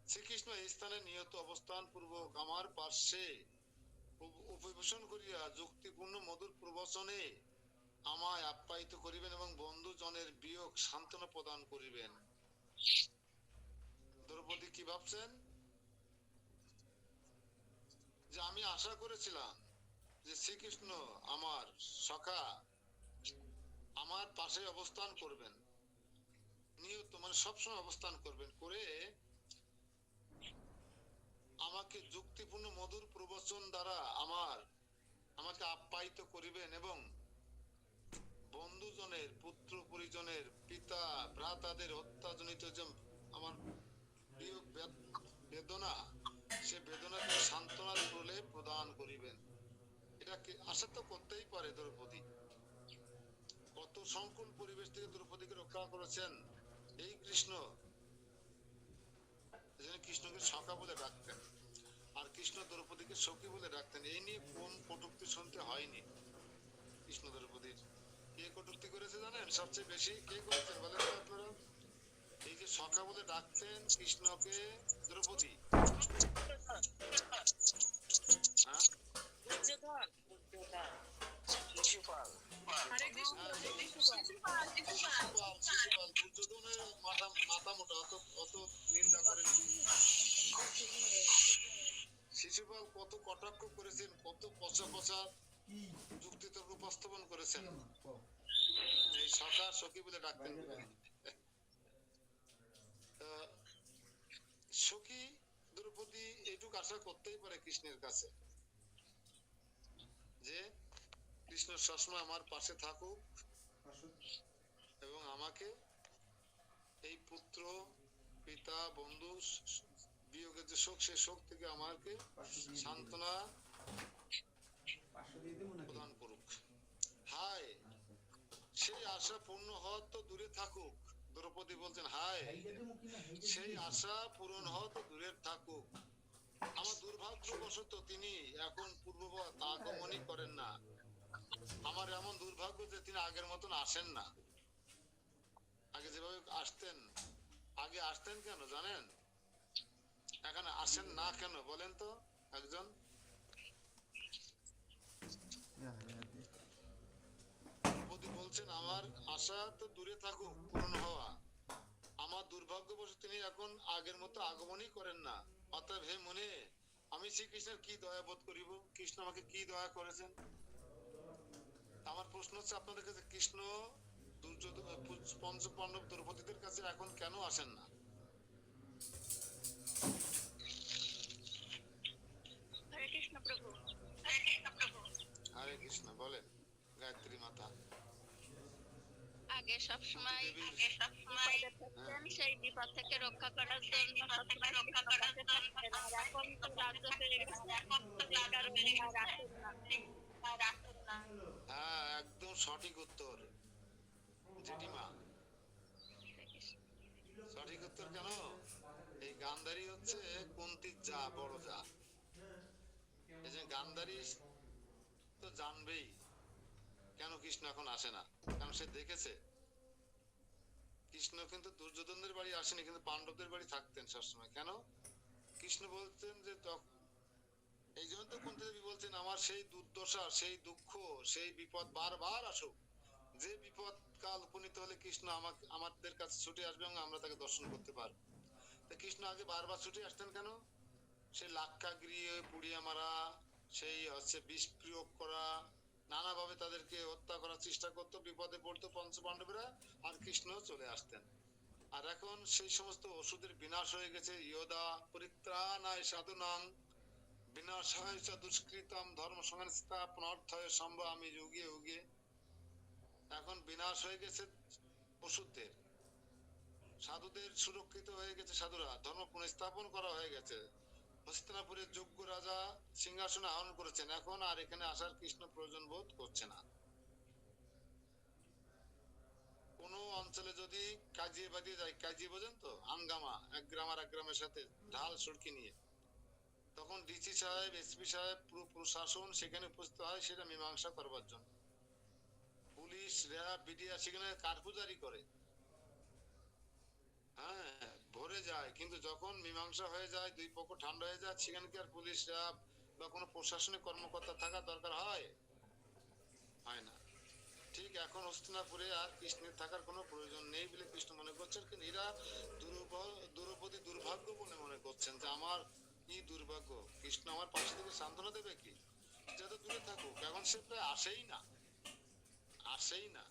শ্রীকৃষ্ণ এই স্থানে নিয়ত অবস্থান পূর্বক আমার পার্শ্বে উপবেশন করিয়া যুক্তিপূর্ণ মধুর প্রবচনে আমায় আপ্যায়িত করিবেন এবং বন্ধু জনের বিয়োগ সান্ত্বনা প্রদান করিবেন। দ্রৌপদী কি ভাবছেন? যে আমি আশা করেছিলাম যে শ্রীকৃষ্ণ আমার সখা আমার পাশে অবস্থান করবেন, নিয়ত মানে সবসময় অবস্থান করবেন, করে আমাকে যুক্তিপূর্ণ মধুর প্রবচন দ্বারা আমাকে আপ্যায়িত করিবেন এবং বন্ধুজনের, পুত্র পরিজনের, পিতা ভ্রাতাদের হত্যাজনিত যে আমার বিয়োগ বেদনা, সে বেদনাকে সান্ত্বনার প্রলে প্রদান করিবেন। এটাকে আশা তো করতেই পারে দ্রৌপদী। কত সংকুল পরিবেশ থেকে দ্রৌপদীকে রক্ষা করেছেন এই কৃষ্ণ। কৃষ্ণকে সখা বলে ডাকতেন আর কৃষ্ণ দ্রৌপদীকে সখী বলে ডাকতেন। এই নিয়ে কোন কটূক্তি শুনতে হয়নি কৃষ্ণ দ্রৌপদীর। কে কটূক্তি করেছে জানেন? সবচেয়ে বেশি কে করেছেন বলেন তো আপনারা? এই যে সখা বলে ডাকতেন কৃষ্ণকে দ্রৌপদী, হ্যাঁ, দুর্যোধনের মাথা মোটা, অত নিন্দা করেন। শিশুপাল কত কটাক্ষ করেছেন, কত পচা পচা যুক্তিতর্ক উপস্থাপন করেছেন। এই সখা সখী বলে ডাকতেন। সখী দ্রৌপদী এইটুকু আশা করতেই পারে কৃষ্ণের কাছে যে কৃষ্ণ সবসময় আমার পাশে থাকুক এবং আমাকে এই পুত্র, পিতা, বন্ধু বিয়োগের যে শোক, সে শোক থেকে আমাকে সান্ত্বনা প্রদান করুক। হায়, সেই আশা পূর্ণ হওয়ার তো দূরে থাকুক। দ্রৌপদী বলছেন হায়, সেই আশা পূরণ হওয়া তো দূরে থাকুক। আমার দুর্ভাগ্যবশত তিনি এখন পূর্ববৎ আগমনই করেন না। আমার এমন দুর্ভাগ্য যে তিনি আগের মতন আসেন না। আগে যেভাবে আসতেন, আগে আসতেন কেন জানেন? এখন আসেন না কেন বলেন তো একজন? দ্রৌপদী বলছেন আমার আশা তো দূরে থাকুক পূরণ হওয়া, আমার দুর্ভাগ্যবশত তিনি এখন আগের মতো আগমনই করেন না। অতএব হে মনে, আমি শ্রীকৃষ্ণের কি দয়া বোধ করিব? কৃষ্ণ আমাকে কি দয়া করেছেন? আমার প্রশ্ন হচ্ছে আপনাদের কাছে, কৃষ্ণ পঞ্চপাণ্ডব দ্রৌপদীদের কাছে এখন কেন আসেন না? হরে কৃষ্ণ প্রভু। হরে কৃষ্ণ বলেন গায়ত্রী মাতা। আগে সবসময় দেবীর থাকতেন, সেই বিপদ থেকে রক্ষা করার জন্য সবসময় কৃষ্ণর কাছে থাকতেন। আর এখন তো রাজ্য হয়ে গেছে, এই কারণে আর আসেন না। হ্যাঁ, একদম সঠিক উত্তর জেঠিমা। সঠিক উত্তর কেন? এই গান্ধারী হচ্ছে কুন্তির যা, বড় যা। এই যে গান্ধারী তো জানবেই কেন কৃষ্ণ এখন আসে না, কারণ সে দেখেছে কৃষ্ণ কিন্তু দুর্যোধনদের বাড়ি আসেনি, কিন্তু পাণ্ডবদের বাড়ি থাকতেন সবসময়। কেন? কৃষ্ণ বলতেন যে এই জন্য তো কুন্তি দেবী বলছেন, আমার সেই দুর্দশা, সেই দুঃখ, সেই বিপদ বারবার আসুক, যে বিপদ কাল উপনীত হলে কৃষ্ণ আমাদের কাছে ছুটে আসবে এবং আমরা তাকে দর্শন করতে পারবো। তো কৃষ্ণ আগে বারবার ছুটে আসতেন কেন? সেই লাক্ষা গৃহে পুড়িয়ে মারা, সেই হচ্ছে বিষ প্রয়োগ করা, নানাভাবে তাদেরকে হত্যা করার চেষ্টা করতো, বিপদে পড়তো পঞ্চ পাণ্ডবেরা, আর কৃষ্ণ চলে আসতেন। আর এখন সেই সমস্ত ওষুধের বিনাশ হয়ে গেছে। ইয়োদা পরিত্রাণায় সাধুনাং বিনাশায় চ দুষ্কৃতম ধর্ম সংস্থাপনার্থায় সম্ভামি যুগে যুগে। এখন বিনাশ হয়ে গেছে ওষুধের, সাধুদের সুরক্ষিত হয়ে গেছে, সাধুরা ধর্ম পুনঃস্থাপন করা হয়ে গেছে। হস্তিনাপুরের যোগ্য রাজা সিংহাসনে আরোহণ করেছেন, এখন আর এখানে আসার কৃষ্ণ প্রয়োজন বোধ করছে না। কোন অঞ্চলে যদি কাজিয়ে বাদিয়ে যায়, কাজিয়ে বোঝেন তো, হাঙ্গামা, এক গ্রাম আর এক গ্রামের সাথে ঢাল সড়কি নিয়ে, তখন ডিসি সাহেব, এসপি সাহেব, পুরো প্রশাসন সেখানে উপস্থিত হয় সেটা মীমাংসা করবার জন্য। পুলিশ, র্যাব, বিডিআর সেখানে কার্ফু জারি করে, হ্যাঁ, ভরে যায়। কিন্তু যখন মীমাংসা হয়ে যায়, দুই পক্ষ ঠান্ডা হয়ে যায়, সেখানে কি আর পুলিশ, র্যাব বা কোনো প্রশাসনিক কর্মকর্তা থাকা দরকার হয়? হয় না। ঠিক এখন হস্তিনাপুরে আর কৃষ্ণের থাকার কোনো প্রয়োজন নেই বলে কৃষ্ণ মনে করছেন, কিন্তু এরা দ্রৌপদী দুর্ভাগ্য বলে মনে করছেন যে আমার কি দুর্ভাগ্য, কৃষ্ণ আমার পাশে থেকে সান্ত্বনা দেবে কি, যত দূরে থাকুক। এখন সে প্রায় আসেই না, আসেই না।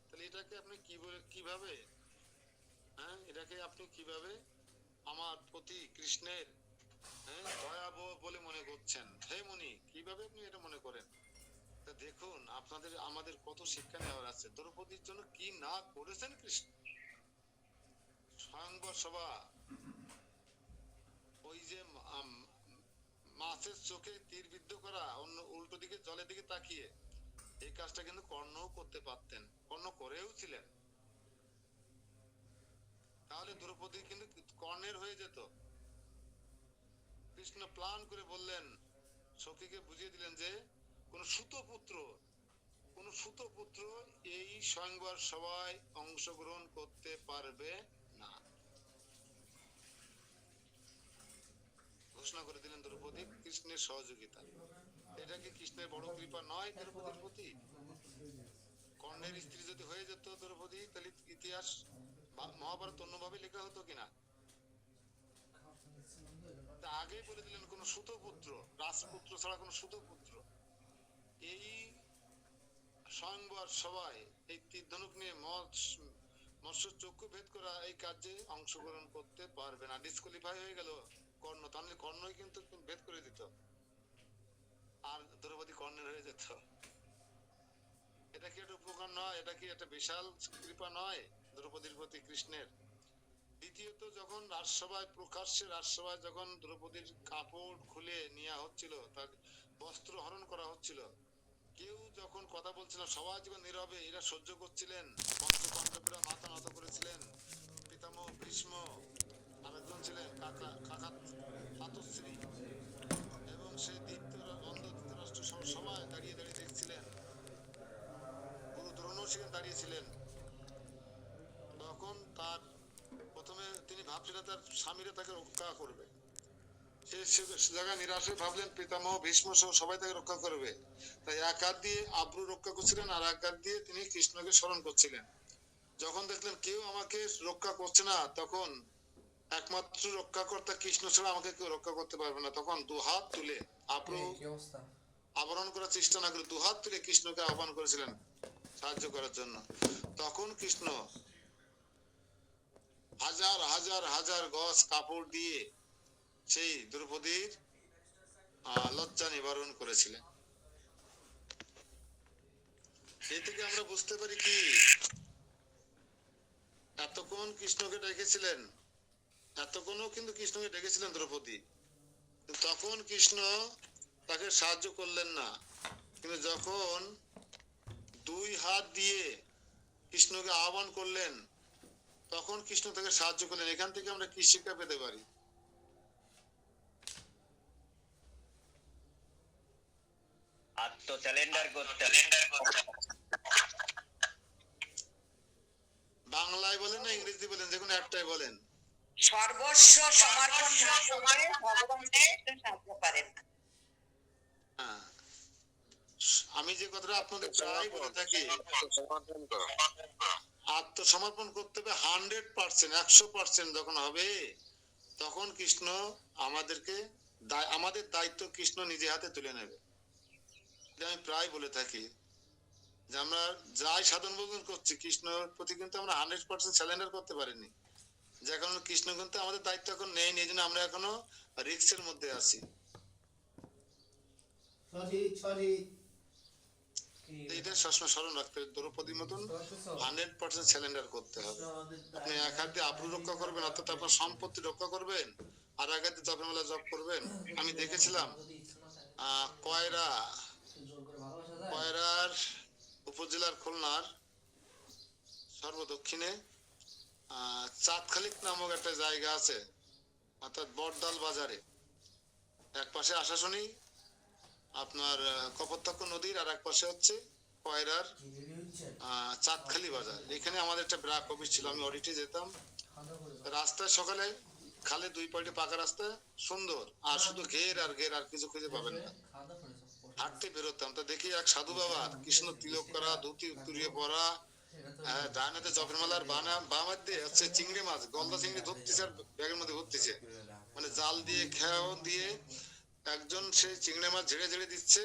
তাহলে এটাকে আপনি কিভাবে, হ্যাঁ, এটাকে আপনি কিভাবে আমার প্রতি কৃষ্ণের, হ্যাঁ, দয়াবহ বলে মনে করছেন? হে মুনি, কিভাবে আপনি এটা মনে করেন? তা দেখুন, আমাদের কত শিক্ষা নেওয়ার আছে। দ্রৌপদীর জন্য কি না করেছেন কৃষ্ণ। স্বয়ংবর সভা, ওই যে মাছের চোখে তীর বিদ্ধ করা, অন্য উল্টো দিকে জলের দিকে তাকিয়ে, এই কাজটা কিন্তু কর্ণও করতে পারতেন, কর্ণ করেও ছিলেন। তাহলে দ্রৌপদী কিন্তু কর্ণের হয়ে যেত। কৃষ্ণ প্লান করে বললেন, সখীকে বুঝিয়ে দিলেন যে কোন সুতপুত্র এই স্বয়ংবর সভায় অংশগ্রহণ করতে পারবে না। ঘোষণা করে দিলেন দ্রৌপদী কৃষ্ণের সহযোগিতা। এটা কি কৃষ্ণের বড় কৃপা নয় দ্রৌপদীর প্রতি? কর্ণের স্ত্রী যদি হয়ে যেত দ্রৌপদী, তাহলে ইতিহাস মহাভারত অন্যভাবে লেখা হতো কিনা? আগে বলে দিলেন কোন সুতপুত্র, রাজপুত্র ছাড়া কোন সুতপুত্র এই স্বয়ংবর সভায় এই তীর ধনুক নিয়ে মৎস্য চক্ষু ভেদ করা এই কাজে অংশগ্রহণ করতে পারবে না। ডিসকোয়ালিফাই হয়ে গেল কর্ণ, তাহলে কর্ণই কিন্তু ভেদ করে দিত আর দ্রৌপদী কর্ণের হয়ে যেত। এটা কি একটা উপকার নয়? এটা কি একটা বিশাল কৃপা নয় দ্রৌপদীর প্রতি কৃষ্ণের? দ্বিতীয়ত, যখন রাজসভায়, প্রকাশ্যে রাজসভায় যখন দ্রৌপদীর কাপড় খুলে নেওয়া হচ্ছিল, তার বস্ত্র হরণ করা হচ্ছিল, কেউ যখন কথা বলছিল, সবাই যখন নীরবে এরা সহ্য করছিলেন। পঞ্চপাণ্ডবরা মাথা নত করেছিলেন। পিতামহ ভীষ্ম, আরেকজন ছিলেন কাকা মাতুশ্রী, এবং সেই ধৃতরাষ্ট্র সবাই দাঁড়িয়ে দাঁড়িয়ে দেখছিলেন। গুরু দ্রোণ সেখানে দাঁড়িয়েছিলেন। তখন তার প্রথমে তিনি ভাবছিলেন তার স্বামীরা তাকে রক্ষা করবে, সে জায়গায় নিরাশে ভাবলেন পিতামহ ভীষ্ম সহ সবাই তাকে রক্ষা করবে। তাই এক হাত দিয়ে আব্রু রক্ষা করছিলেন, আর এক হাত দিয়ে তিনি কৃষ্ণকে স্মরণ করছিলেন। যখন দেখলেন কেউ আমাকে রক্ষা করছে না, তখন একমাত্র রক্ষাকর্তা কৃষ্ণ ছাড়া আমাকে কেউ রক্ষা করতে পারবে না, তখন দু হাত তুলে আব্রু আবরণ করার চেষ্টা না করে দু হাত তুলে কৃষ্ণকে আহ্বান করেছিলেন সাহায্য করার জন্য। তখন কৃষ্ণ হাজার হাজার হাজার গজ কাপড় দিয়ে সেই দ্রৌপদীর লজ্জা নিবারণ করেছিলেন। এই থেকে আমরা বুঝতে পারি কি, এত এতক্ষণ কৃষ্ণকে ডেকেছিলেন, এতক্ষণও কিন্তু কৃষ্ণকে ডেকেছিলেন দ্রৌপদী, তখন কৃষ্ণ তাকে সাহায্য করলেন না। কিন্তু যখন 2 হাত দিয়ে কৃষ্ণকে আহ্বান করলেন, তখন কৃষ্ণ তাকে সাহায্য করলেন। এখান থেকে আমরা কি শিক্ষা পেতে পারি? আত্মচ্যালেঞ্জার করতে হবে। বাংলায় বলেন না ইংরেজি বলেন, যে কোনো একটাই বলেন। সর্বস্ব সমর্পণ না করলে ভগবানকে সাহায্য পারেন না। হ্যাঁ, আমি যে কথাটা আপনাদের প্রায় বলে থাকি, আত্মসমর্পণ করতে হবে 100%, 100% যখন হবে, তখন কৃষ্ণ আমাদেরকে আমাদের দায়িত্ব কৃষ্ণ নিজে হাতে তুলে নেবে। এটা আমি প্রায় বলে থাকি যে আমরা যাই সাধন ভজন করছি, কৃষ্ণর প্রতি কিন্তু আমরা 100% স্যালেন্ডার করতে পারিনি, যে কারণে কৃষ্ণ কিন্তু আমাদের দায়িত্ব এখন নেই, এই জন্য আমরা এখনো রিস্কের মধ্যে আছি। এইটা সবসময় স্মরণ রাখতে হবে, দ্রৌপদীর মতন 100% স্যালেন্ডার করতে হবে। আপনি এক হাত দিয়ে আব্রু রক্ষা করবেন, অর্থাৎ আপনার সম্পত্তি রক্ষা করবেন, আর এক হাত দিয়ে জপের মেলা জপ করবেন। আমি দেখেছিলাম কয়রার উপজেলার খুলনার সর্বদক্ষিণে চাঁদখালিক নামক একটা জায়গা আছে, অর্থাৎ বড়দাল বাজারে। এক পাশে আশাশুনি আপনার কপোতাক্ষ নদীর, আর এক পাশে হচ্ছে কয়রার চাঁদখালি বাজার। এখানে আমাদের একটা ব্রাক অফিস ছিল, আমি অডিটে যেতাম। রাস্তায় সকালে খালে 2 পাল্টি পাকা রাস্তা, সুন্দর, আর শুধু ঘের আর ঘের, আর কিছু খুঁজে পাবেন না। হাঁটতে বেরোতাম, তা দেখি এক সাধু বাবা কৃষ্ণ তিলক করা, ধুতি উত্তরিয়ে পরা, ডাইনাতে জপের মালার বামার দিয়ে হচ্ছে চিংড়ি মাছ, গলদা চিংড়ি ধরতেছে আর ব্যাগের মধ্যে ভরতেছে, মানে জাল দিয়ে খেয়াও দিয়ে একজন সেই চিংড়ি মাছ ঝেড়ে ঝেড়ে দিচ্ছে,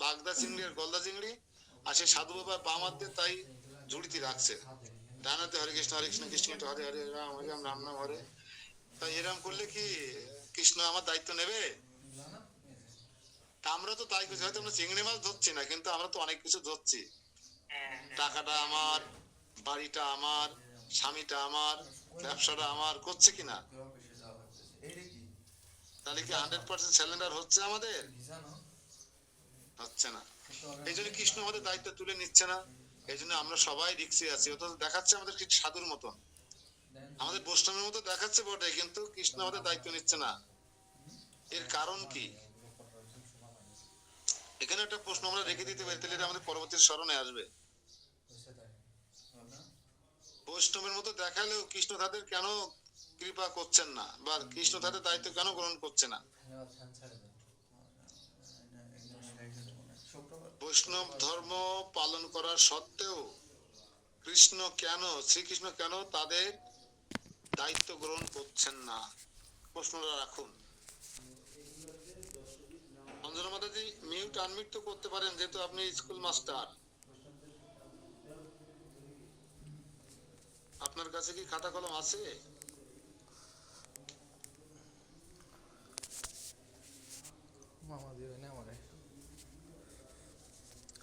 বাগদা চিংড়ি আর গলদা চিংড়ি, আর সেই সাধু বাবা বামার দিয়ে তাই ঝুড়িতে রাখছে। ডাইনাতে হরে কৃষ্ণ কৃষ্ণ কৃষ্ণ হরে হরে রাম হরে রাম রাম নাম হরে। তাই এরকম করলে কি কৃষ্ণ আমার দায়িত্ব নেবে? আমরা তো তাই করছি, হয়তো আমরা চিংড়ি মাছ ধরছি না, কিন্তু আমরা তো অনেক কিছু ধরছি। টাকাটা আমার, বাড়িটা আমার, স্বামীটা আমার, ব্যবসাটা আমার, করছে কিনা? তাহলে কি 100% স্যালেন্ডার হচ্ছে আমাদের? হচ্ছে না। এই জন্য কৃষ্ণ আমাদের দায়িত্ব তুলে নিচ্ছে না, এই জন্য আমরা সবাই রিক্সে আছি। অত দেখাচ্ছে আমাদের কি সাধুর মতন, আমাদের বৈষ্ণবের মতো দেখাচ্ছে বটে, কিন্তু কৃষ্ণ আমাদের দায়িত্ব নিচ্ছে না। এর কারণ কি? এখানে একটা প্রশ্ন আমরা রেখে দিতে পারি, তাহলে এটা আমাদের পরবর্তী স্মরণে আসবে। বৈষ্ণবের মতো দেখালেও কৃষ্ণ তাদের কেন কৃপা করছেন না, বা কৃষ্ণ তাদের দায়িত্ব কেন গ্রহণ করছে না? বৈষ্ণব ধর্ম পালন করার সত্ত্বেও কৃষ্ণ কেন, শ্রীকৃষ্ণ কেন তাদের দায়িত্ব গ্রহণ করছেন না? প্রশ্নটা রাখুন। অঞ্জনা মাতাজি মিউট আনমিউট তো করতে পারেন, যেহেতু আপনি স্কুল মাস্টার। আপনার কাছে কি খাতা কলম আছে? মামা দিবে না আমারে।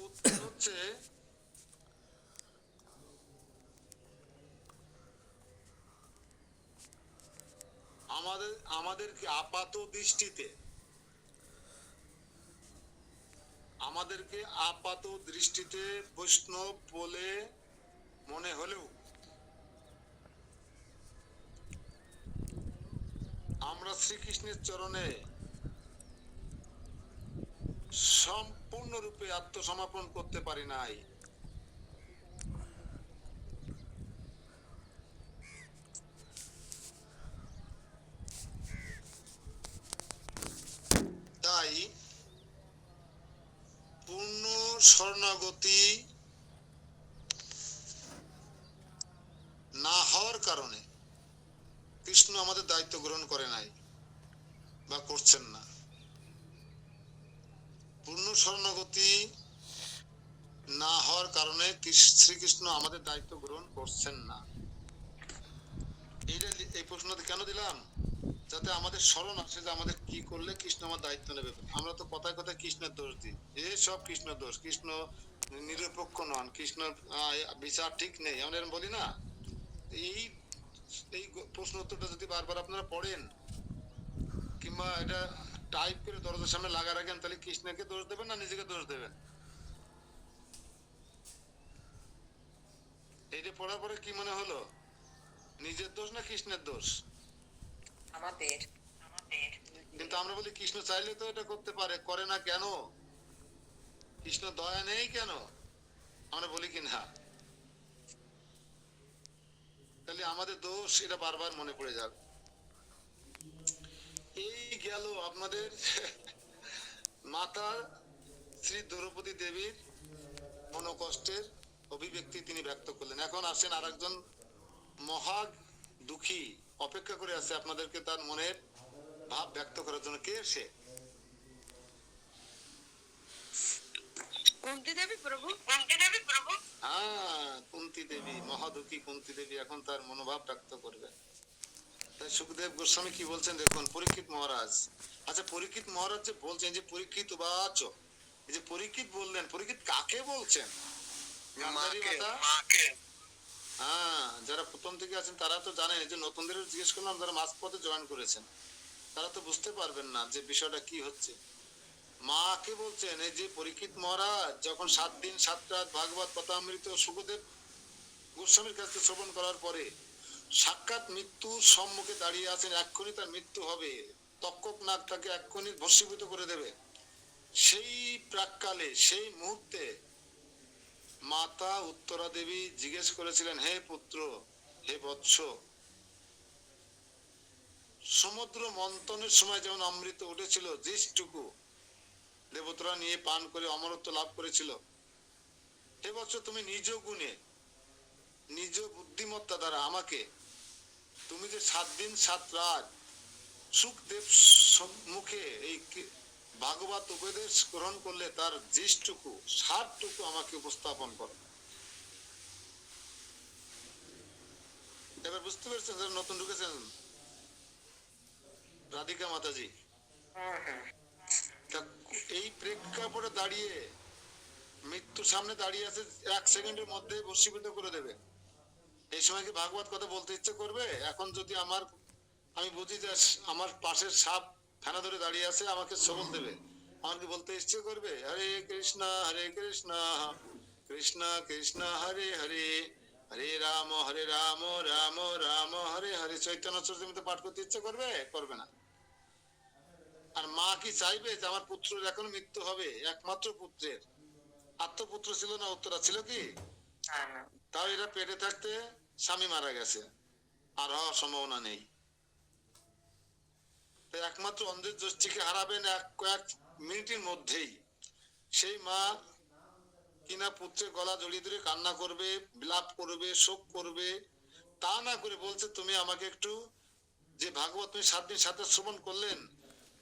উত্তর হচ্ছে আমাদেরকে আপাত দৃষ্টিতে বৈষ্ণব বলে মনে হলেও আমরা শ্রীকৃষ্ণের চরণে সম্পূর্ণরূপে আত্মসমর্পণ করতে পারি নাই। তাই পূর্ণ শরণাগতি না হওয়ার কারণে কৃষ্ণ আমাদের দায়িত্ব গ্রহণ করে নাই বা করছেন না। পূর্ণ শরণাগতি না হওয়ার কারণে শ্রীকৃষ্ণ আমাদের দায়িত্ব গ্রহণ করছেন না। এই প্রশ্নটা কেন দিলাম? যাতে আমাদের স্মরণ আসে যে আমাদের কি করলে কৃষ্ণ আমার দায়িত্ব নেবে। আমরা তো কথায় কথায় কৃষ্ণের দোষ দিই, সব কৃষ্ণ দোষ, কৃষ্ণ নিরপেক্ষ নন, কৃষ্ণের বিচার ঠিক নেই, আমরা এরকম বলি না। এই প্রশ্ন উত্তরটা যদি বারবার আপনারা পড়েন কিংবা এটা টাইপ করে দরজার সামনে লাগা রাখেন, তাহলে কৃষ্ণকে দোষ দেবেন না নিজেকে দোষ দেবেন? এইটা পড়ার পরে কি মনে হলো, নিজের দোষ না কৃষ্ণের দোষ? আমাদের কিন্তু আমরা বলি কৃষ্ণ চাইলে তো এটা করতে পারে, করে না কেন? কৃষ্ণ দয়া নেই কেন, আমরা বলি কি না? তাহলে আমাদের দোষ, এটা বারবার মনে পড়ে যাবে। এই গেল আপনাদের মাতা শ্রী দ্রৌপদী দেবীর মনোকষ্টের অভিব্যক্তি তিনি ব্যক্ত করলেন। এখন আসেন আরেকজন মহা দুঃখী অপেক্ষা করে আছে আপনাদেরকে তার মনের ভাব ব্যক্ত করার জন্য। কে সে? কুন্তি দেবী প্রভু। হ্যাঁ, কুন্তি দেবী, মহাদুঃখী কুন্তি দেবী এখন তার মনোভাব ব্যক্ত করবে। তাই সুখদেব গোস্বামী কি বলছেন দেখুন, পরীক্ষিত মহারাজ। আচ্ছা, পরীক্ষিত মহারাজ যে বলছেন যে পরীক্ষিত উবাচ, এই যে পরীক্ষিত বললেন, পরীক্ষিত কাকে বলছেন? গান্ধারী মাতা? হ্যাঁ, যারা প্রথম থেকে আছেন তারা তো জানেন। এই যে নতুনদের জিজ্ঞেস করলাম যারা মাঝপথে জয়েন করেছেন, তারা তো বুঝতে পারবেন না যে বিষয়টা কি হচ্ছে। মাকে বলছেন। এই যে পরীক্ষিত মহারাজ যখন 7 দিন 7 রাত ভাগবত কথামৃত সুখদেব গোস্বামীর কাছে শ্রবণ করার পরে সাক্ষাৎ মৃত্যুর সম্মুখে দাঁড়িয়ে আছেন, এক্ষুনি তার মৃত্যু হবে, তক্ষক নাগ তাকে এক্ষুনি ভস্মীভূত করে দেবে, সেই প্রাককালে, সেই মুহূর্তে মাতা উত্তরা দেবী জিজ্ঞেস করেছিলেন, হে পুত্র, হে বৎস, সমুদ্র মন্থনের সময় যেমন অমৃত উঠেছিল, যেটুকু দেবতারা নিয়ে পান করে অমরত্ব লাভ করেছিল, হে বৎস, তুমি নিজ গুণে, নিজ বুদ্ধিমত্তা দ্বারা আমাকে, তুমি যে 7 দিন 7 রাত সুখদেব মুখে এই ভাগবত উপদেশ গ্রহণ করলে, তার যেটুকু সারটুকু আমাকে উপস্থাপন করো। এবার বুঝতে পেরেছেন যারা নতুন ঢুকেছেন? রাধিকা মাতাজি এই প্রেক্ষাপটে দাঁড়িয়ে, মৃত্যুর সামনে দাঁড়িয়ে আছে, 1 সেকেন্ডের মধ্যে ভস্মীভূত করে দেবে। এই সময় কি ভাগবত কথা বলতে ইচ্ছে করবে? এখন যদি আমি বুঝি যে আমার পাশের সাপ ফেনা ধরে দাঁড়িয়ে আছে, আমাকে সবল দেবে, আমার কি বলতে ইচ্ছে করবে? হরে কৃষ্ণ কৃষ্ণ কৃষ্ণ হরে হরে, হরে রাম রাম রাম হরে হরে, চৈতন্য চরিতামৃত পাঠ করতে ইচ্ছে করবে? করবে না। আর মা কি চাইবে যে আমার পুত্রের এখন মৃত্যু হবে? একমাত্র পুত্রের, আত্মপুত্র ছিল না উত্তরা, ছিল কি? তাও এরা পেটে থাকতে স্বামী মারা গেছে, আর হওয়ার সম্ভাবনা নেই। একমাত্র অন্ধের জ্যোষ্ঠীকে হারাবেন কয়েক মিনিটের মধ্যেই। সেই মা কিনা পুত্রের গলা জড়িয়ে ধরে কান্না করবে, বিলাপ করবে, শোক করবে, তা না করে বলছে, তুমি আমাকে একটু, যে ভাগবত তুমি 7 দিন 7 রাত শ্রবণ করলেন,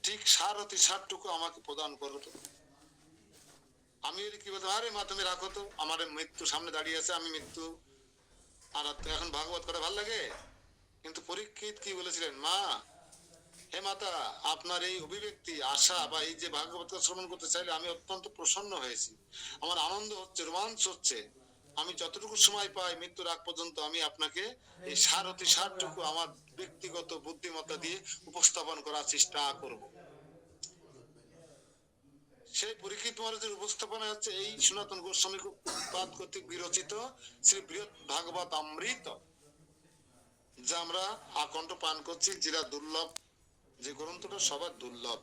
ঠিক সারথি সারটুকু আমাকে প্রদান করো তো। আমি কি বলতাম, আরে মা তুমি রাখো তো, আমার মৃত্যু সামনে দাঁড়িয়ে আছে, আমি মৃত্যু আর এখন ভাগবত করা ভাল লাগে? কিন্তু পরীক্ষিত কি বলেছিলেন, মা, হে মাতা, আপনার এই অভিব্যক্তি আশা বা এই যে ভাগবত শ্রবণ করতে চাইলে আমি অত্যন্ত প্রসন্ন হয়েছি, আমার আনন্দ হচ্ছে, রোমাঞ্চ হচ্ছে। আমি যতটুকু সময় পাই মৃত্যুর আগ পর্যন্ত আমি আপনাকে এই সারথি সারটুকু আমার ব্যক্তিগত বুদ্ধিমত্তা দিয়ে উপস্থাপন করার চেষ্টা করব। সেই পরীক্ষিত মহারাজের উপস্থাপনা হচ্ছে এই সনাতন গোস্বামী পাদ কর্তৃক বিরচিত শ্রী বৃহৎ ভাগবত অমৃত, যা আমরা আকণ্ঠ পান করছি, যেটা দুর্লভ, যে গ্রন্থটা সবার দুর্লভ,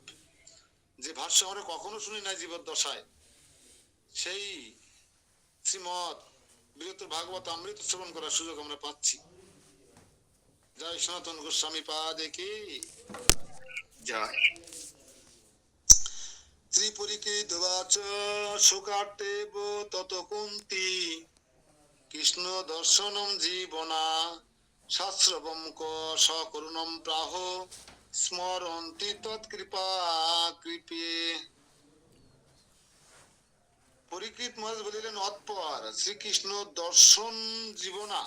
যে ভাষ্য আমরা কখনো শুনি নাই জীবদ্দশায়, সেই শ্রীমৎ বৃহৎ ভাগবত অমৃত শ্রবণ করার সুযোগ আমরা পাচ্ছি। জয় সনাতন গোস্বামী পাদে কি জয়। শ্রী পরীক্ষিত উবাচ শোকার্তেব তত কুন্তি কৃষ্ণ দর্শনম জীবনা শাস্ত্রবম ক সকরুণম প্রাহ স্মরন্তি তৎকৃপা কৃপে। পরীক্ষিত মহারাজ বলিলেন, অতঃপর শ্রীকৃষ্ণ দর্শন জীবনা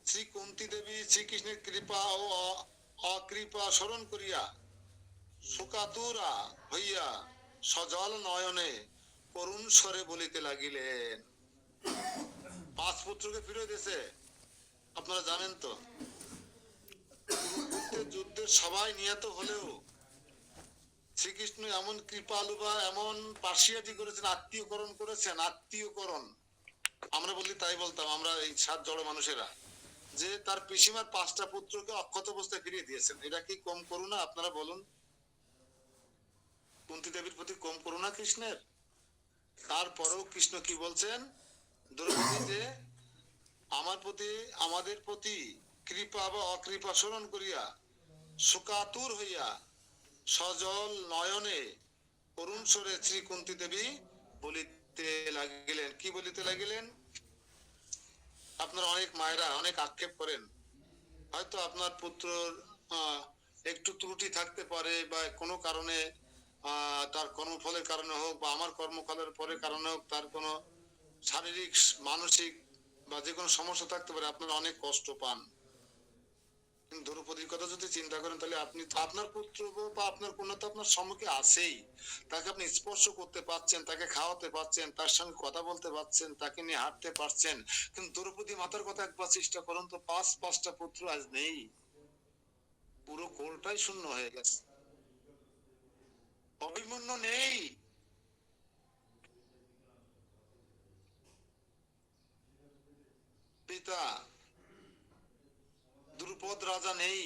শ্রী কুন্তি দেবী শ্রীকৃষ্ণের কৃপা ও অকৃপা স্মরণ করিয়া শোকাতুরা হইয়া সজল নয়নে করুণ স্বরে বলিতে লাগিলেন। 5 পুত্রকে ফিরে দিয়েছে, আপনারা জানেন তো, যুদ্ধের সবাই নিহত হলেও শ্রীকৃষ্ণ এমন কৃপালু বা এমন পার্সিয়াটি করেছেন, আত্মীয়করণ করেছেন, আত্মীয়করণ আমরা বললি তাই বলতাম আমরা এই 7 জড় মানুষেরা, যে তার পিসিমার 5টা পুত্রকে অক্ষত অবস্থায় ফিরিয়ে দিয়েছেন। এটা কি কম করুণা? আপনারা বলুন, কুন্তী দেবীর প্রতি কম করুণা কৃষ্ণের? তারপরেও কৃষ্ণ কি বলছেন দ্রৌপদী, যে আমার প্রতি আমাদের প্রতি কৃপা বা অকৃপা স্মরণ করিয়া শোকাতুর হইয়া সজল নয়নে করুণ স্বরে শ্রী কুন্তী দেবী বলিতে লাগিলেন। কি বলিতে লাগিলেন? আপনার অনেক মায়েরা অনেক আক্ষেপ করেন, হয়তো আপনার পুত্রর একটু ত্রুটি থাকতে পারে বা কোনো কারণে তার কর্মফলের কারণে হোক বা আমার কর্মফলের পরে কারণে হোক তার কোনো শারীরিক মানসিক বা যে কোনো সমস্যা থাকতে পারে, আপনারা অনেক কষ্ট পান। কিন্তু দ্রৌপদীর কথা যদি চিন্তা করেন তাহলে আপনি তো আপনার পুত্র বা আপনার কন্যা তো আপনার সম্মুখে আছেই, তাকে আপনি স্পর্শ করতে পারছেন, তাকে খাওয়াতে পারছেন, তার সঙ্গে কথা বলতে পারছেন, তাকে নিয়ে হাঁটতে পারছেন। কিন্তু দ্রৌপদী মাতার কথা একবার চেষ্টা করুন তো, 5টা পুত্র আজ নেই, পুরো কোলটাই শূন্য হয়ে গেছে, অভিমন্যু নেই, পিতা দ্রুপদ রাজা নেই,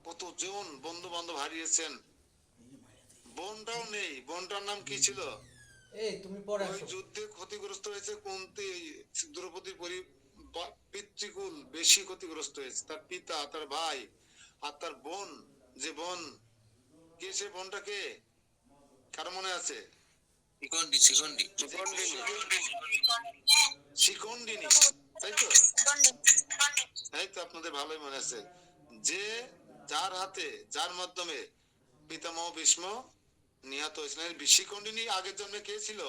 কতজন বন্ধু বান্ধব হারিয়েছেন, বোনটাও নেই। বোনটার নাম কি ছিল? এই তুমি পরে ওই আসো। যুদ্ধে ক্ষতিগ্রস্ত হয়েছে কুন্তী, দ্রৌপদীর পিতৃকুল বেশি ক্ষতিগ্রস্ত হয়েছে, তার পিতা, তার ভাই আর তার বোন। যে বোন, কে সে বোনটাকে কার মনে আছে? শিখণ্ডিনী, তাই তো? তাই তো, আপনাদের ভালোই মনে আছে, যে যার হাতে যার মাধ্যমে পিতামহ ভীষ্ম নিহত হয়েছিলেন। শিখণ্ডিনী আগের জন্মে কে ছিল?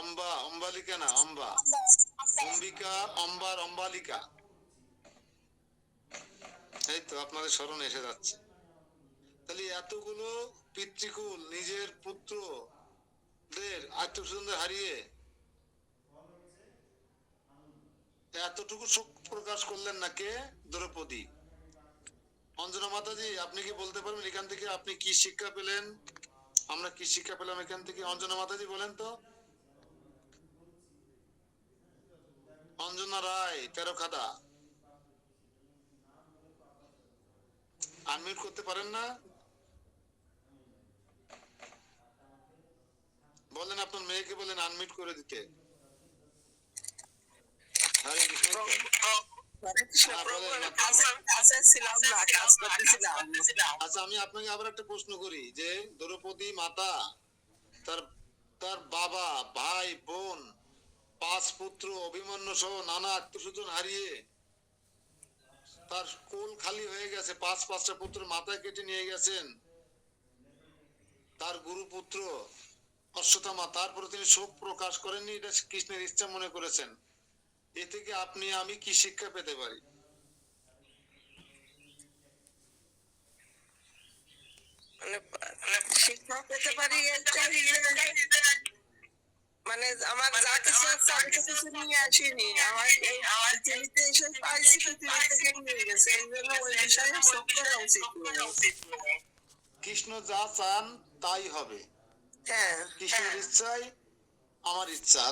অম্বা, অম্বালিকা না, অম্বা, অম্বিকা, অম্বার, অম্বালিকা। এই তো আপনাদের স্মরণে এসে যাচ্ছে। তাহলে এতগুলো পিতৃকুল নিজের পুত্রদের আত্মীয়স্বজনদের হারিয়ে এতটুকু শোক প্রকাশ করলেন না কে? দ্রৌপদী। অঞ্জনা মাতাজি, আপনি কি বলতে পারবেন এখান থেকে আপনি কি শিক্ষা পেলেন? আমরা কি শিক্ষা পেলাম এখান থেকে? অঞ্জনা মাতাজি বলেন তো। অঞ্জনা রায়, তেরোখাদা, আনমিউট করতে পারেন না? বলেন, আপনার মেয়েকে বলেন আনমিউট করে দিতে। হরে কৃষ্ণ। আচ্ছা, আমি আপনাকে আবার একটা প্রশ্ন করি, যে দ্রৌপদী মাতা তার তার বাবা, ভাই, বোন, 5 পুত্র, অভিমন্যু সহ নানা আত্মীয়স্বজন হারিয়ে তার কোল খালি হয়ে গেছে, 5টা পুত্র মাথায় কেটে নিয়ে গেছেন তার গুরুপুত্র অশ্বত্থামা, তারপরে তিনি শোক প্রকাশ করেননি, এটা কৃষ্ণের ইচ্ছা মনে করেছেন। এ থেকে আপনি আমি কি শিক্ষা পেতে পারি? শিক্ষা পেতে পারি মানে আমার যা কিছু আছে আমি তো কিছু নিয়ে আসিনি, আমার এই পৃথিবীতে এসে পাইছি, পৃথিবী থেকে নিয়ে গেছে, এই জন্য ওই বিষয়ে শোক করা উচিত নয়। কৃষ্ণ যা চান তাই হবে, হ্যাঁ, কৃষ্ণের ইচ্ছাই আমার ইচ্ছা।